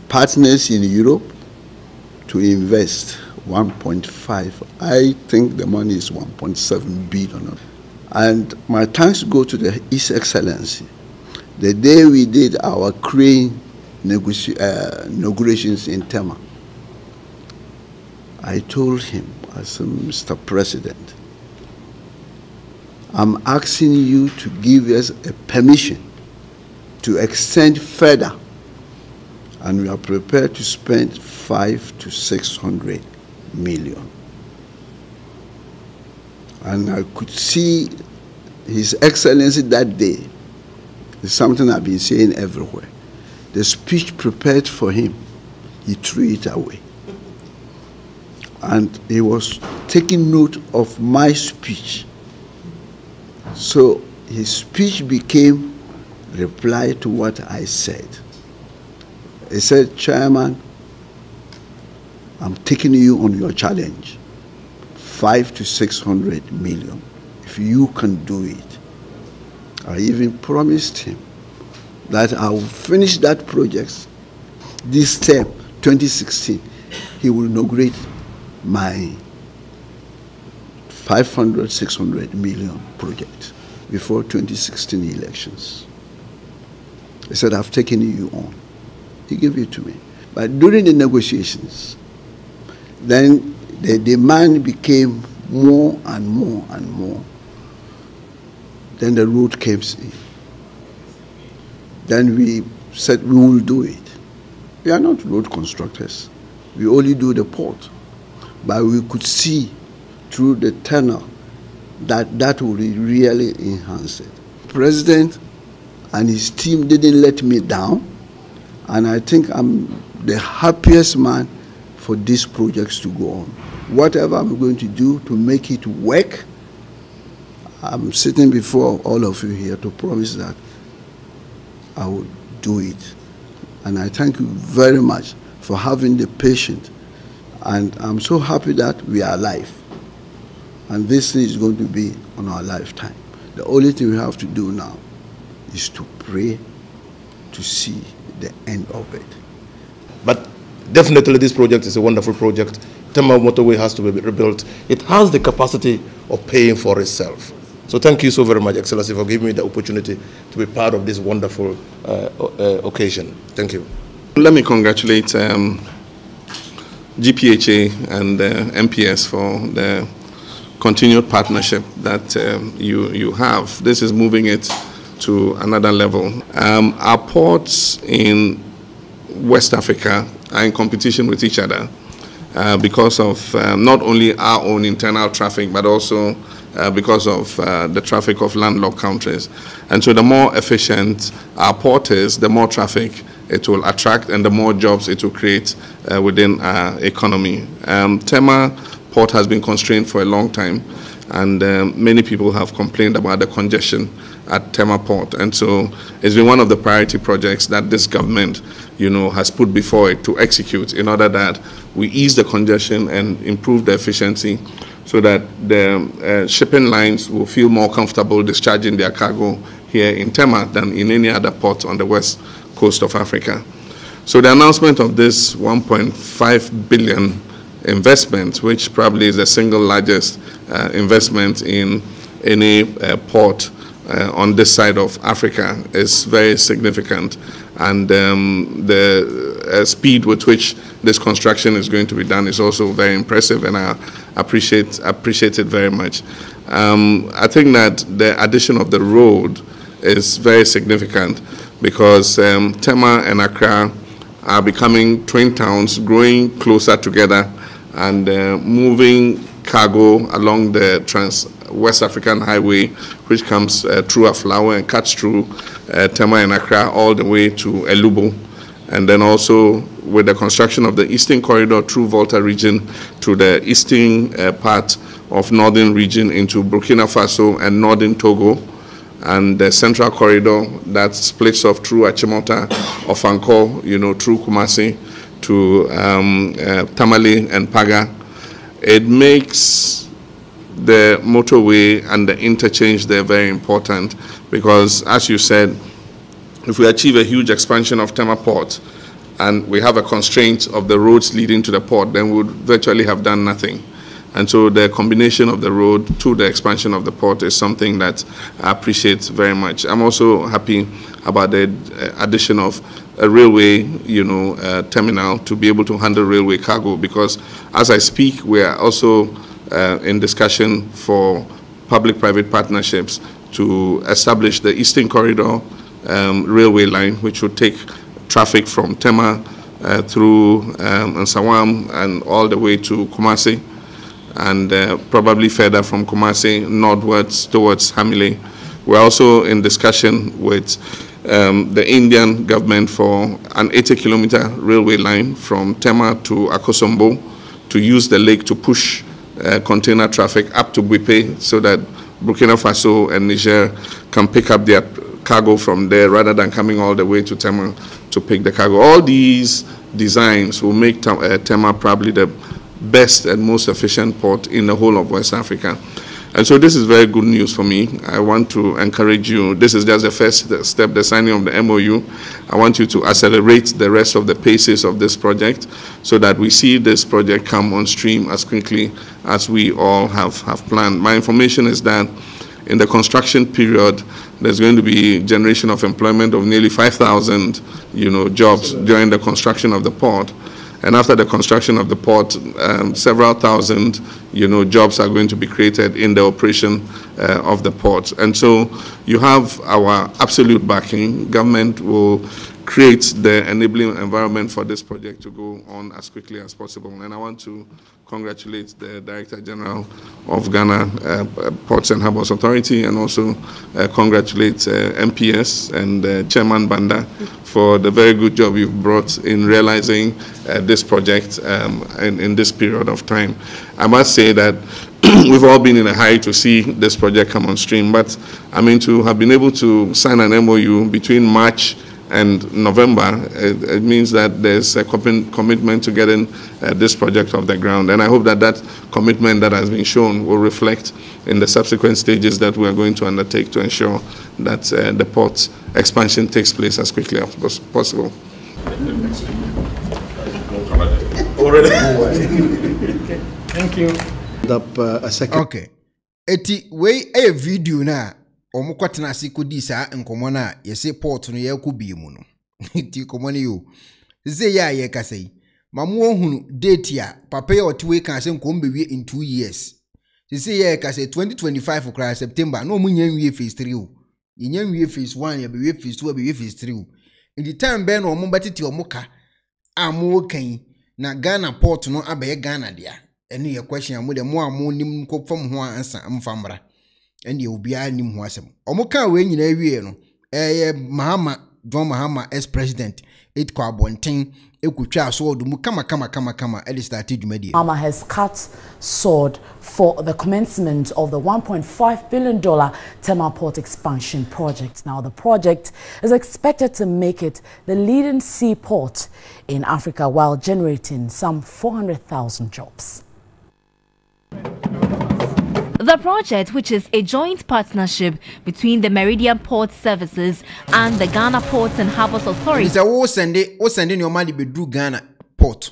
partners in Europe to invest 1.5. I think the money is 1.7 billion. And my thanks go to His Excellency. The day we did our crane inaugurations in Tema, I told him, I said, Mr. President, I'm asking you to give us a permission to extend further, and we are prepared to spend 500 to 600 million. And I could see His Excellency that day. It's something I've been saying everywhere. The speech prepared for him, he threw it away. And he was taking note of my speech. So his speech became reply to what I said. He said, Chairman, I'm taking you on your challenge. 500 to 600 million. If you can do it. I even promised him that I will finish that project this term, 2016. He will inaugurate my 500, 600 million project before 2016 elections. He said, I've taken you on. He gave it to me. But during the negotiations, then the demand became more and more and more. Then the road came in. Then we said we will do it. We are not road constructors. We only do the port. But we could see through the tunnel that that would really enhance it. President and his team didn't let me down. And I think I'm the happiest man for these projects to go on. Whatever I'm going to do to make it work, I'm sitting before all of you here to promise that I will do it. And I thank you very much for having the patience. And I'm so happy that we are alive. And this thing is going to be on our lifetime. The only thing we have to do now is to pray to see the end of it. But definitely this project is a wonderful project. Tema motorway has to be rebuilt. It has the capacity of paying for itself. So thank you so very much, Excellency, for giving me the opportunity to be part of this wonderful occasion. Thank you. Let me congratulate GPHA and MPS for the continued partnership that you have. This is moving it to another level. Our ports in West Africa are in competition with each other because of not only our own internal traffic, but also because of the traffic of landlocked countries. And so the more efficient our port is, the more traffic it will attract and the more jobs it will create within our economy. Tema port has been constrained for a long time, and many people have complained about the congestion at Tema port. And so it's been one of the priority projects that this government, has put before it to execute in order that we ease the congestion and improve the efficiency so that the shipping lines will feel more comfortable discharging their cargo here in Tema than in any other port on the west coast of Africa. So the announcement of this 1.5 billion investment, which probably is the single largest investment in any port on this side of Africa, is very significant. And the speed with which this construction is going to be done is also very impressive, and I appreciate it very much. I think that the addition of the road is very significant because Tema and Accra are becoming twin towns, growing closer together and moving cargo along the Trans-West African Highway, which comes through Aflawa and cuts through Tema and Accra all the way to Elubo. And then also with the construction of the Eastern Corridor through Volta region to the eastern part of Northern region into Burkina Faso and Northern Togo, and the Central Corridor that splits off through Achimota, Ofanko, through Kumasi to Tamale and Paga. It makes the motorway and the interchange there very important because, as you said, if we achieve a huge expansion of Tema Port, and we have a constraint of the roads leading to the port, then we would virtually have done nothing. And so the combination of the road to the expansion of the port is something that I appreciate very much. I'm also happy about the addition of a railway, terminal to be able to handle railway cargo, because as I speak, we are also in discussion for public-private partnerships to establish the Eastern Corridor railway line, which would take traffic from Tema through Nsawam and all the way to Kumasi, and probably further from Kumasi northwards towards Hamile. We're also in discussion with the Indian government for an 80-kilometer railway line from Tema to Akosombo to use the lake to push container traffic up to Gwipe so that Burkina Faso and Niger can pick up their cargo from there rather than coming all the way to Tema to pick the cargo. All these designs will make Tema probably the best and most efficient port in the whole of West Africa. And so this is very good news for me. I want to encourage you. This is just the first step, the signing of the MOU. I want you to accelerate the rest of the paces of this project so that we see this project come on stream as quickly as we all have planned. My information is that in the construction period, there's going to be generation of employment of nearly 5,000, jobs during the construction of the port. And after the construction of the port, several thousand, jobs are going to be created in the operation of the port. And so you have our absolute backing. Government will create the enabling environment for this project to go on as quickly as possible. And I want to congratulate the Director General of Ghana Ports and Harbours Authority, and also congratulate MPS and Chairman Banda for the very good job you've brought in realizing this project in this period of time. I must say that we've all been in a hurry to see this project come on stream, but to have been able to sign an MOU between March and November, it means that there's a commitment to getting this project off the ground. And I hope that that commitment that has been shown will reflect in the subsequent stages that we are going to undertake to ensure that the port expansion takes place as quickly as possible. Thank you. A second. Okay. Eti we a video na omukwatena sikodi sa nkomo na yese port no yakubi mu no. Eti komo ne yo. Ze ya ye kasai. Mamu ohunu date ya papa ya otiwe kan se nkom bewie in 2 years. Ze ya kasai 2025 okra September no mu nyanwie phase 3 o. Nyanwie phase 1 ya bewie phase 2 ya bewie phase 3 o. In the time ben no mo batete omuka amu kan na Ghana port no abaye Ghana dia. Eni ye question amu de mo amu nim kokfam ho ansa amfamra. Eni obia nim ho asem. Omuka we nyina wie no Mahama John Mahama ex president it kwa bonten ekutwa so odumu kama e started dwumadi. Mahama has cut sword for the commencement of the $1.5 billion Tema Port expansion project. Now the project is expected to make it the leading seaport in Africa while generating some 400,000 jobs. The project, which is a joint partnership between the Meridian Port Services and the Ghana Ports and Harbours Authority. It's a send your money be Ghana port.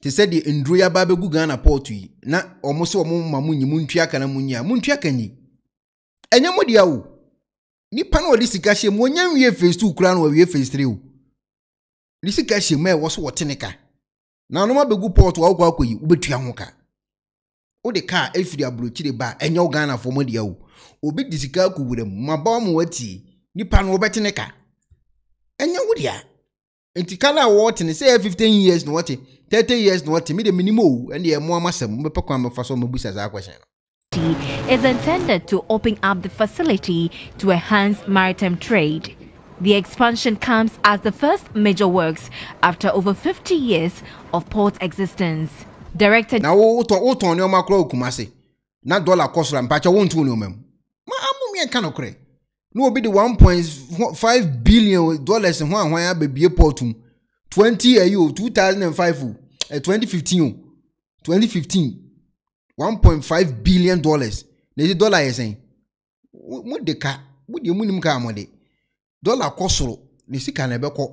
They said the Indruya Babe Ghana port na almost mamunyi muntiaka na muntiaka ni. Enyamodi yawo. Ni pano lisikashi mwenye wiye phase 2 kura no wiye phase 3. Lisikashi me waso woteneka. Na no mabegu port wa kwa akoyi ubetua hoka. O de car efiri abrochire ba enya Ghana for modi yawo. Obi disika ku wurem maba mo wati nipa no obeteneka. Enya wudia. Enti kana wotene say 15 years no wati 30 years no wati me de minimo and ye mo amasem be kwa mefaso mabusa za question. Is intended to open up the facility to enhance maritime trade. The expansion comes as the first major works after over 50 years of port existence. Director now oton no makro Kumasi na dollar cost mpacha wontu no mem ma amu me kan okre no obi the 1.5 billion dollars ho ahwan abebie portum 20 ayo 2005 2015 $1.5 billion na the dollar yesen mu de ka mu de munim ka amode dollar cost ro ne sika na ebekọ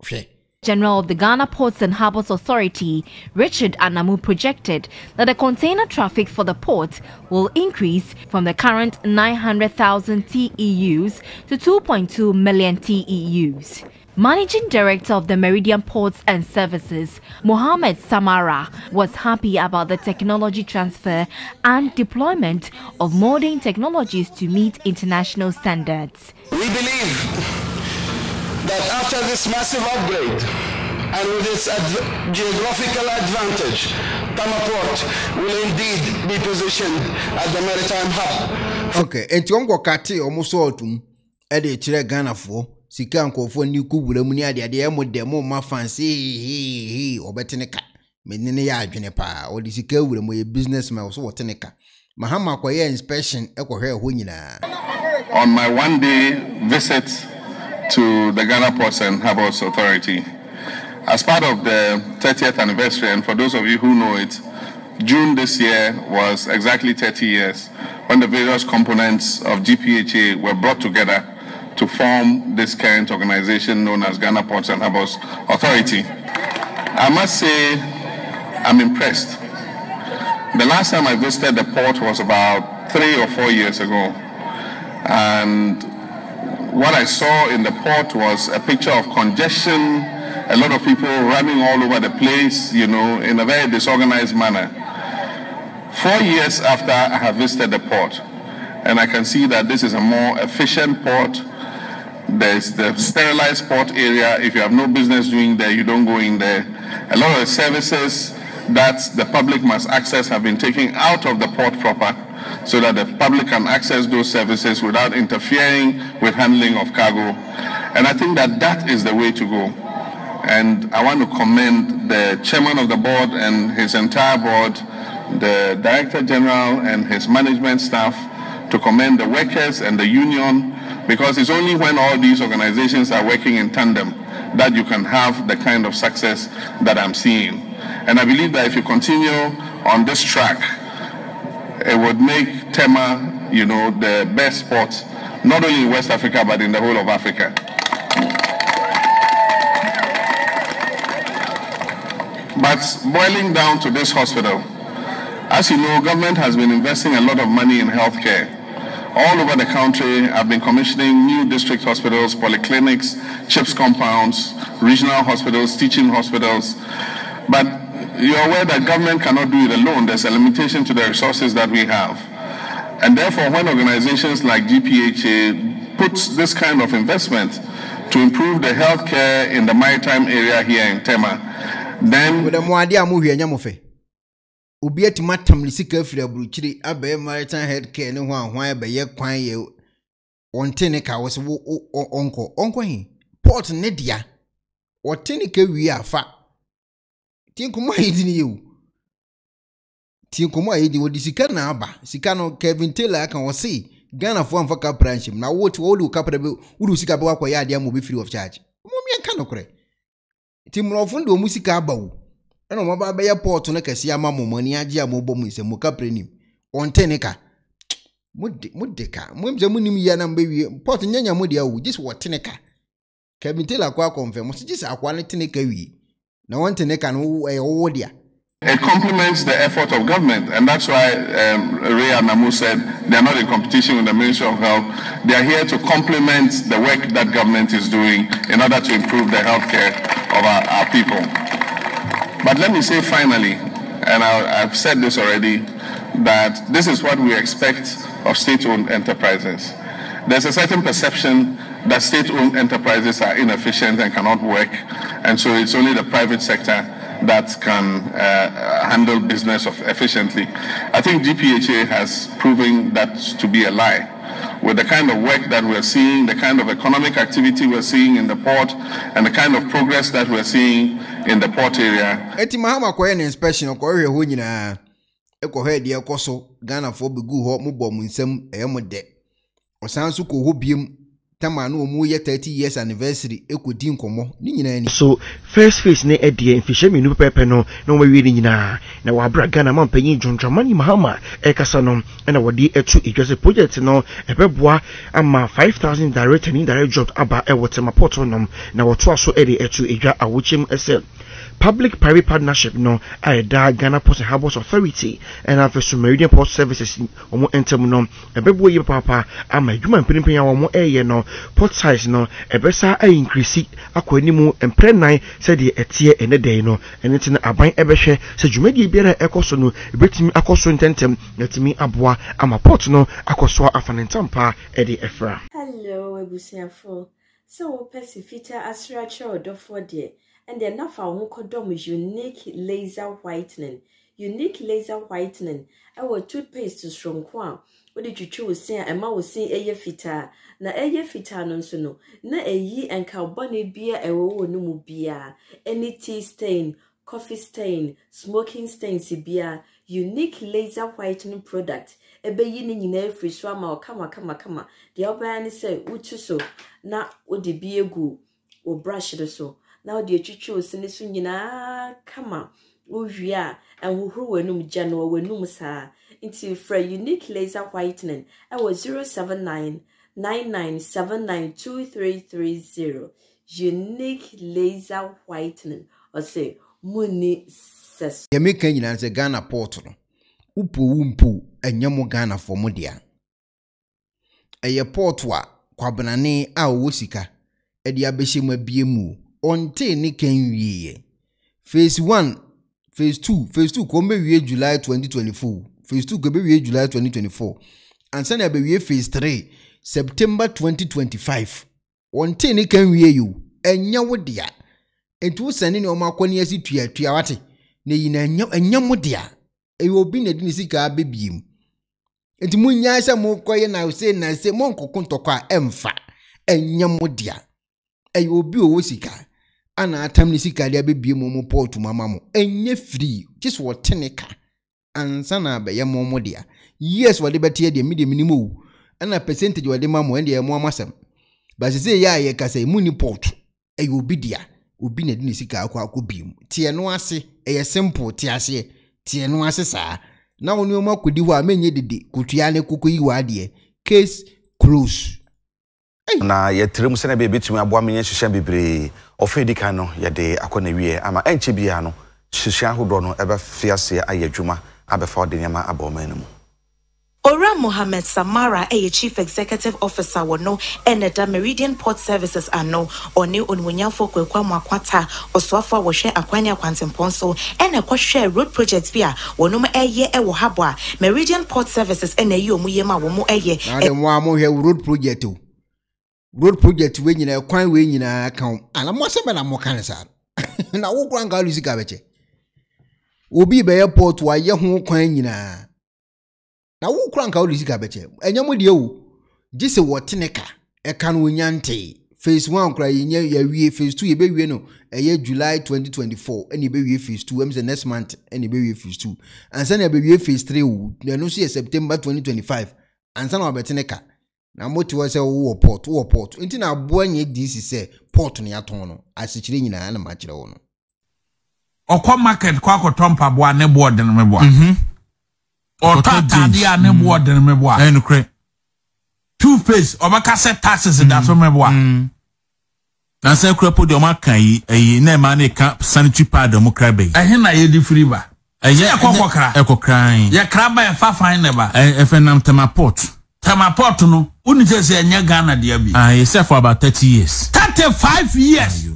hwe General of the Ghana Ports and Harbours Authority, Richard Anamu, projected that the container traffic for the port will increase from the current 900,000 TEUs to 2.2 million TEUs. Managing Director of the Meridian Ports and Services, Mohammed Samara, was happy about the technology transfer and deployment of modern technologies to meet international standards. We believe that after this massive upgrade and with its geographical advantage, Tama Port will indeed be positioned as the maritime hub. Okay, and you go kati almost all to Eddie Chile Ghana for. Sika nkofo ni ku wura mu ni ade mo demo ma fancy obeteneka menene ya adwene pa odi sika wura mu ye businessman so woteneka mahama kwaye inspection ekohwe ho nyina. On my one-day visit to the Ghana Ports and Harbours Authority, as part of the 30th anniversary, and for those of you who know it, June this year was exactly 30 years when the various components of GPHA were brought together to form this current organization known as Ghana Ports and Harbours Authority. I must say I'm impressed. The last time I visited the port was about 3 or 4 years ago. And what I saw in the port was a picture of congestion, a lot of people running all over the place, you know, in a very disorganized manner. 4 years after I have visited the port, and I can see that this is a more efficient port. There's the sterilized port area. If you have no business doing there, you don't go in there. A lot of the services that the public must access have been taken out of the port proper so that the public can access those services without interfering with handling of cargo. And I think that that is the way to go. And I want to commend the chairman of the board and his entire board, the director general and his management staff, to commend the workers and the union, because it's only when all these organizations are working in tandem that you can have the kind of success that I'm seeing. And I believe that if you continue on this track, it would make Tema, you know, the best port, not only in West Africa, but in the whole of Africa. But boiling down to this hospital, as you know, government has been investing a lot of money in healthcare. All over the country, I've been commissioning new district hospitals, polyclinics, CHIPS compounds, regional hospitals, teaching hospitals. But you're aware that government cannot do it alone. There's a limitation to the resources that we have. And therefore, when organizations like GPHA puts this kind of investment to improve the healthcare in the maritime area here in Tema, then... Ubi ati matam lisika afiri aburuchiri abaye maritime healthcare ne ho ahwan abaye kwan ye ontene ka wo se onko hin port ne dia otene ka wi afa tinkumo ayidi ne yewu tinkumo ayidi wo disika na aba sika no Kevin Taylor aka wo se Ghana fo amfa ka branch na wo ti wo lu ka pra be wo sika be akwa ya ade am obi free of charge mo mi enka no kore timrofo ndo mu sika abawo eno mo ba be port no kase ama momani age am obom ise mo kaprenim onteneka mudeka mwemze munim ya na mbewie port nyanya mudi awu just woteneka Kevin Taylor kwa confirm so just akwa ne teneka wi na wonteneka no wo dia. It complements the effort of government, and that's why Ray and Namu said they are not in competition with the Ministry of Health. They are here to complement the work that government is doing in order to improve the healthcare of our people. But let me say finally, and I've said this already, that this is what we expect of state-owned enterprises. There's a certain perception that state-owned enterprises are inefficient and cannot work, and so it's only the private sector that can handle business efficiently. I think GPHA has proven that to be a lie. With the kind of work that we're seeing, the kind of economic activity we're seeing in the port, and the kind of progress that we're seeing in the port area. Eti mahama kwa ene inspection kwa hwe ho nyina ekohe de ekoso Ghana fo begu ho mobom nsem eyemode osanso ko ho biem Tama no mu ye 30 years anniversary ekodi nkomo ni nyina ni. So first phase ne edie mfihye menu pepe no na wo wi ni nyina na wa bra Ghana man panyin Dwondwamani Mahama ekasa no na wodi etu idwese project no ebeboa ama 5000 direct and indirect jobs aba ewotema port no na woto aso ede etu idwa awochim esel public private partnership no aida Ghana Ports and Habour Authority and after Meridian Port Services omo entem no ebebo ye papa ama adwuma mpinipin omo eye no port size no ebesa increase akwanimu emprenan said the etie enede no eneti na aban ebehwe se dwumadi biara ekoso no ebetimi akoso ntentem netimi aboa ama port no akoso afanentampa ede efra. Hello ebusiafo, so pesifita asracha odofo de and then now for kodom unique laser whitening. Unique laser whitening. Our toothpaste to strong kwa. What did you choose saying? And ma was saying eye fita. Na eye fita non no. Na ye and carbonate beer a wo no mu beer. Any tea stain, coffee stain, smoking stain si beer. Unique laser whitening product. Ebe yini nyina free swama or kama. The obani say utu so. Na odi be gu or brush the so. Now the chuchu sinisu nyina kama uvia and who wenum January wenum sa into for unique laser whitening. I was 07999792330. Unique laser whitening or say muni ses. Ya meka nyina se Ghana port no. Upo enyamo Ghana for modia. Eye port wa kwabanane a wosika edi abehye mu abiemu. Onte ni kenwie. Phase 1, phase 2 ko be July 2024. Phase 2 ko be July 2024. And send be phase 3 September 2025. Onte ni kenwie you. Enya wodia. Entu send ni o makoni asi tua wate. Ne yina enya modia. E obi na di sika abebiem. Enti munya sha mo koye na say mo nkokontokwa emfa. Enya modia. E obi o sika. Ana atamni sika dia bebie mo port mama mo enye free just what teneka ansa na be ye mo dia yes wade betie dia me minimum ana percentage wade mamo ende ye mo amasem ba se ye kasa mu ni port e obi dia obi na di sika akwa biem tie no ase e simple tie ase tie no ase saa na woni o makodi ho a menye dede kotua ne kokoyi wade case close. Na yetrem se na be betumi aboa menye hyehyɛ bebre ofedika no yede akona wie ama enche bia no hyehyɛ ahodo no ebe fiase ayadwuma abefa odeniama aboma no mu. Ora Mohammed Samara, a chief executive officer, wono eneda Meridian Port Services ano oni onmunyafo kwekwa mwakwata osofo wo hwe akwanya kwantemponso ene kwhwe road project bia wono eye ewo Habour Meridian Port Services ene yi omuye ma wo mu eye na mo hwe road project o. Road project we nyina kwan we nyina kan ana mo se na mo kan sa na wo kwan ga lusi ka beche obi be airport wa ye ho kwan nyina na wo kwan ka lusi ka beche enyam de o gise wo teneka e kan wo nyante phase 1 kra ye wie phase 2 ye be wie no eye July 2024 eni be wie phase 2 the next month eni be wie phase 2 ansa na be wie phase 3 o na no so September 2025 ansa na obeteneka na moti wa se wo port enti na aboa nye DC se port no yaton no asichire nyina na ma kire wo no okwa market kwa kotompa boa ne board no me boa otata dia ne board no me boa enukre two face obaka set taxes da so me boa na se krepo de o makan yi na ma na ka sanitary pad mo kra be ehe na ye di free ba eye akokokra ekokran ye kra ba e fa fine ne ba efenam tema port no uni say enya Ghana dia bi he said for about 30 years 35 years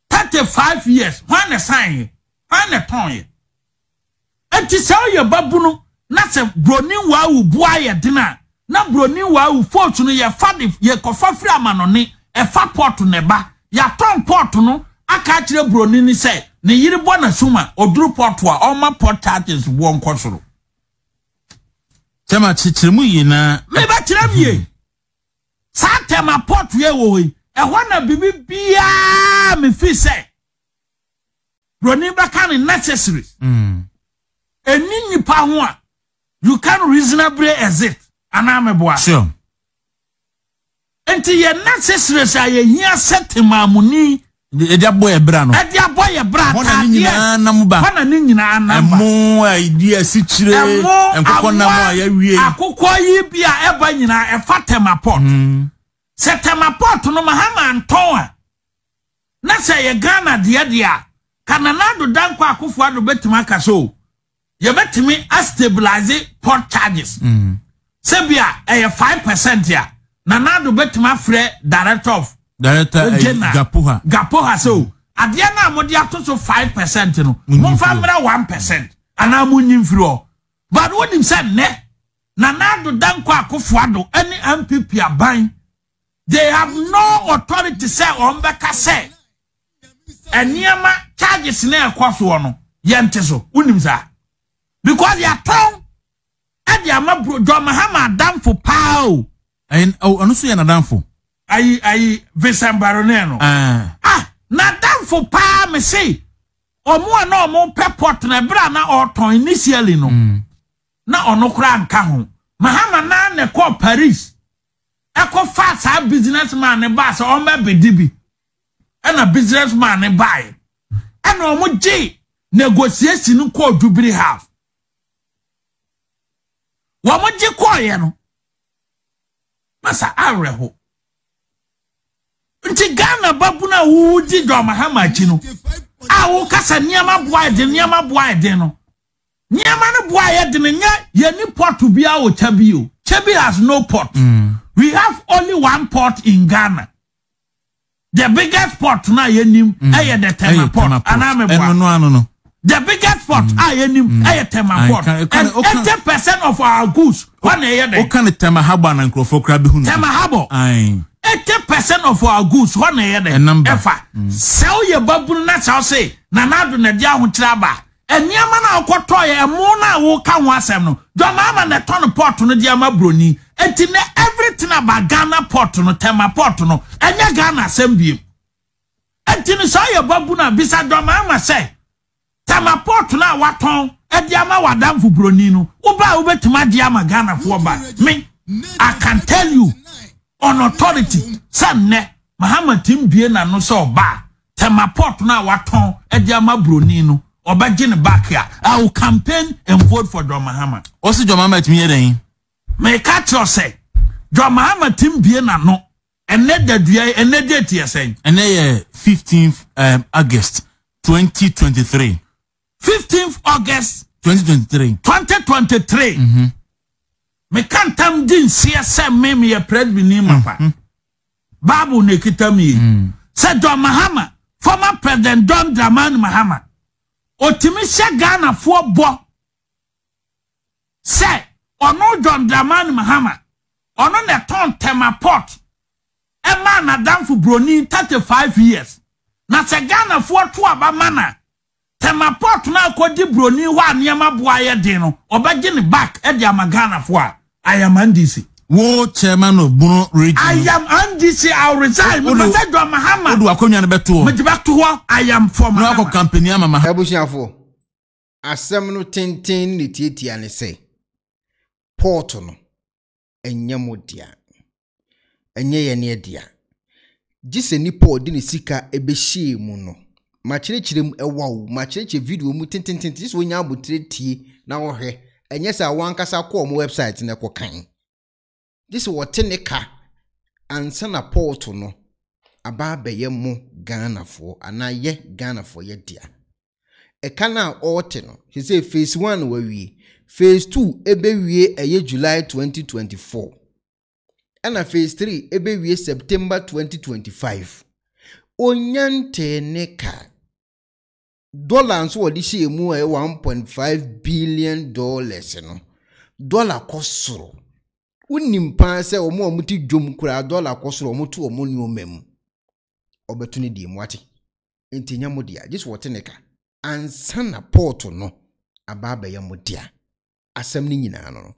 35 years when the sign when the ton enti say your babu no na say broni wa wu bua ye dina na broni wa wu port no ye fa de ye kofa free amanone e fa port ne ba ya ton port no aka kire broni ni say ne yiri bo na suma oduru port wa o ma port charges wo nkosoro tema chichirimu yina me ba chiram ye sa tema port ye wo yi e ho na bibi bia me fi say broni ba kan necessary eni nipa ho a you can reasonably exit ana me boa sure enti ye necessary say ye hia setemamuni Edia boy bra no. Edia boy bra. Hona ni nyina namuba. Hona ni nyina namba. Emo idea si chire enkokɔ na mo ya wie. Akokɔ yi bia eba nyina efa temaport. Se temaport no mahama anton a. Na se ye Ghana dia Kananado danko akofo ado betuma aka so. Ye betimi a stabilize port charges. Se bia 5% ya. Nanado betuma frɛ director of Gapoha so adia na modi ato so 5% no momfa mra 1% ana munyim firi o but wonim say ne Nanado danko akofo ado any MPP aban they have no authority say on beka say eniema charges na ekoso no yente so wonim sa because ya town e dia ma bro do mahama damfo pao en ono so ya na damfo ayi Visambaroneno na damfo pa me say omo na omo peport na bra na oton initially no na ono kra nka ho mahama na ne ko Paris e ko fa sa businessman ne ba so o ma bedibi na businessman ne buy na omo gi negotiation ko dubiri half wo mo gi ko ye no masa areho nti Ghana babuna wuji do mahama chi no a wo kasa niama boa de no niama no boa de nya ye ni port bia wo Chabi has no port. We have only one port in Ghana. The biggest port na ye nim the Tema port aname boa no the biggest port ye nim Tema port and 80% of our goods when ye the o kan Tema Habour na nkrofo kra bi hu Tema Habour 80% of our goods one year efa sell your babu na say Nanado na dia ho kiraba eniama na okoto ye emo na wo ka ho asem no do mama na ton port no dia ma broni enti na everything about Ghana port no Tema port no enya Ghana asem biem enti no say your babu na bisa do mama say Tema port na waton e dia ma wadamfo broni no wo ba wo betima dia ma Ghana fo ba me I can tell you on authority sanne Mahama timbie na no so ba Tema port na waton ediama broni no obaje ne back here. I will campaign and vote for John Mahama. Osi John Mahama timi yeden me catch you say John Mahama timbie na no ene dadua ene date yesen ene 15th August 2023 15th August 2023 me can't tam din CSM me ye president ni mapa babu ne kitami said John Mahama former president John Dramani Mahama otimi she Ghana fo bo say ono John Dramani Mahama ono ne ton Tema port e ma na damfo broni 35 years na se Ghana fo to aba mana Tema port na akodi broni wa niam aboa ye din no obaje ne back e dia ma Ghana fo a I am NDC. Wo chairman of Bono region. I am NDC. I'll resign. Me say do Mahama. Odu akonya ne beto. Me beto ho. I am for Mahama. No company ama. Ebusiafo. Asem no tenten ne tietia ne say. Port no enye modia. Enye ye ne dia. Gise nipa odi ne sika ebehie mu no. Ma kirechirem ewawo, ma kireche video mu tenten this wonya abotre tie na wo hwe. Enye sa wankasa kwa mo website na ko kan. This woteneka ansa na port no aba beye mo Ghana fo ana ye Ghana fo ye dia. E kana ote no he say phase 1 wawie, phase 2 ebe wie eye July 2024. Ana phase 3 ebe wie September 2025. Onyante neka dollar nso wodi hye mu 1.5 billion dollars no dollar kosoro unim pa se omo amuti dwom kura dollar kosoro omoto omo ni omam obetuni di mwati entinya modia just woteneka ansana port no ababa ya modia asem ni nyina no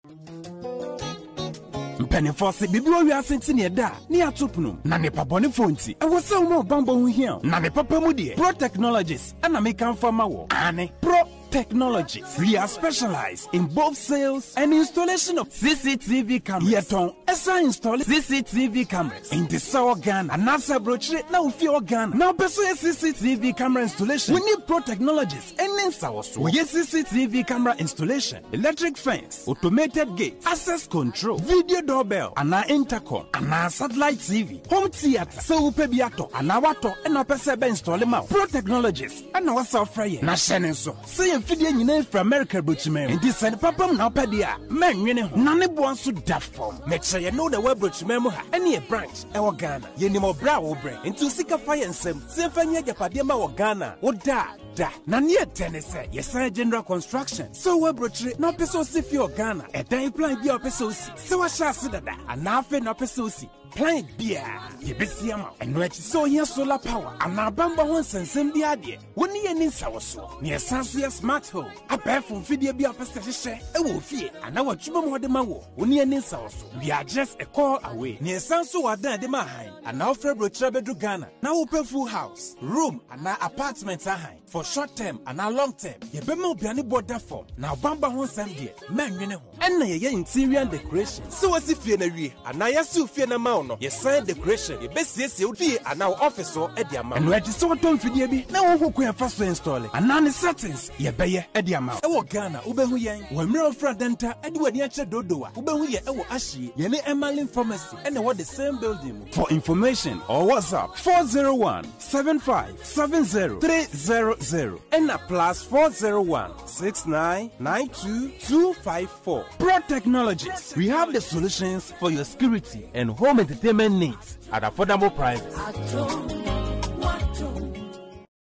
mpenefo se bibi owi asenti ne da ne atopno na ne pabone fonti e wo se wo bambo hu hia na ne papa mu de pro technologies ana me kan fama wo ane pro Technologies. We are specialized in both sales and installation of CCTV cameras. Yeton Esa install CCTV cameras in the Sour Ghana and NASA brochure now fear Ghana. Now pursue CCTV camera installation. We need Pro Technologies and in South. We get CCTV camera installation, electric fence, automated gate, access control, video doorbell, and our intercom, and our satellite TV, home theater, so upebiato, and our water, and our pesebe install them out. Pro Technologies and our software. Na shenenso. Say a video you name for America Butchman. And this and Papa now pedia. Man, you know, none wants to that form. Make sure you know the web Butchman any branch, our Ghana. You need more brow brain into Sika Fire and Sem. Symphony Yapadema or Ghana. What da. Nanya Tennessee, yes, general construction. So web brochure, no peso si for Ghana. A time plan be a peso. So I shall see that. And now for no peso. Plant beer, Yebisiama, and what so here solar power, and our bamba once and send the idea. When you need so near Sansuya smart home, a pair from video be a pesticide, a wolf here, and our chumamo de mawo, when you need so. We are just a call away near Sansu are there, the Mahai, and now February Trabedu Ghana. Now open full house, room, and our apartments are high for short term and our long term. Yebemo Biani border form, now bamba once and dear, man, you know, and your interior decoration. So as if you're and I assume fear a mount. Yes, sir, decoration. The best yes, you'll be an our officer at the amount. And where the sort of video be now who can first install it. And none settings, ye bay at the amount. Our Ghana, Ubehuyan, when Mirror Fradenta, Edward Yacha Dodoa, Ubehuya, our Ashi, Yene Emalin Pharmacy, and what the same building. For information or WhatsApp 401-7570-300 and a plus 401-6992-254. Pro Technologies. We have the solutions for your security and home entertainment needs at affordable prices.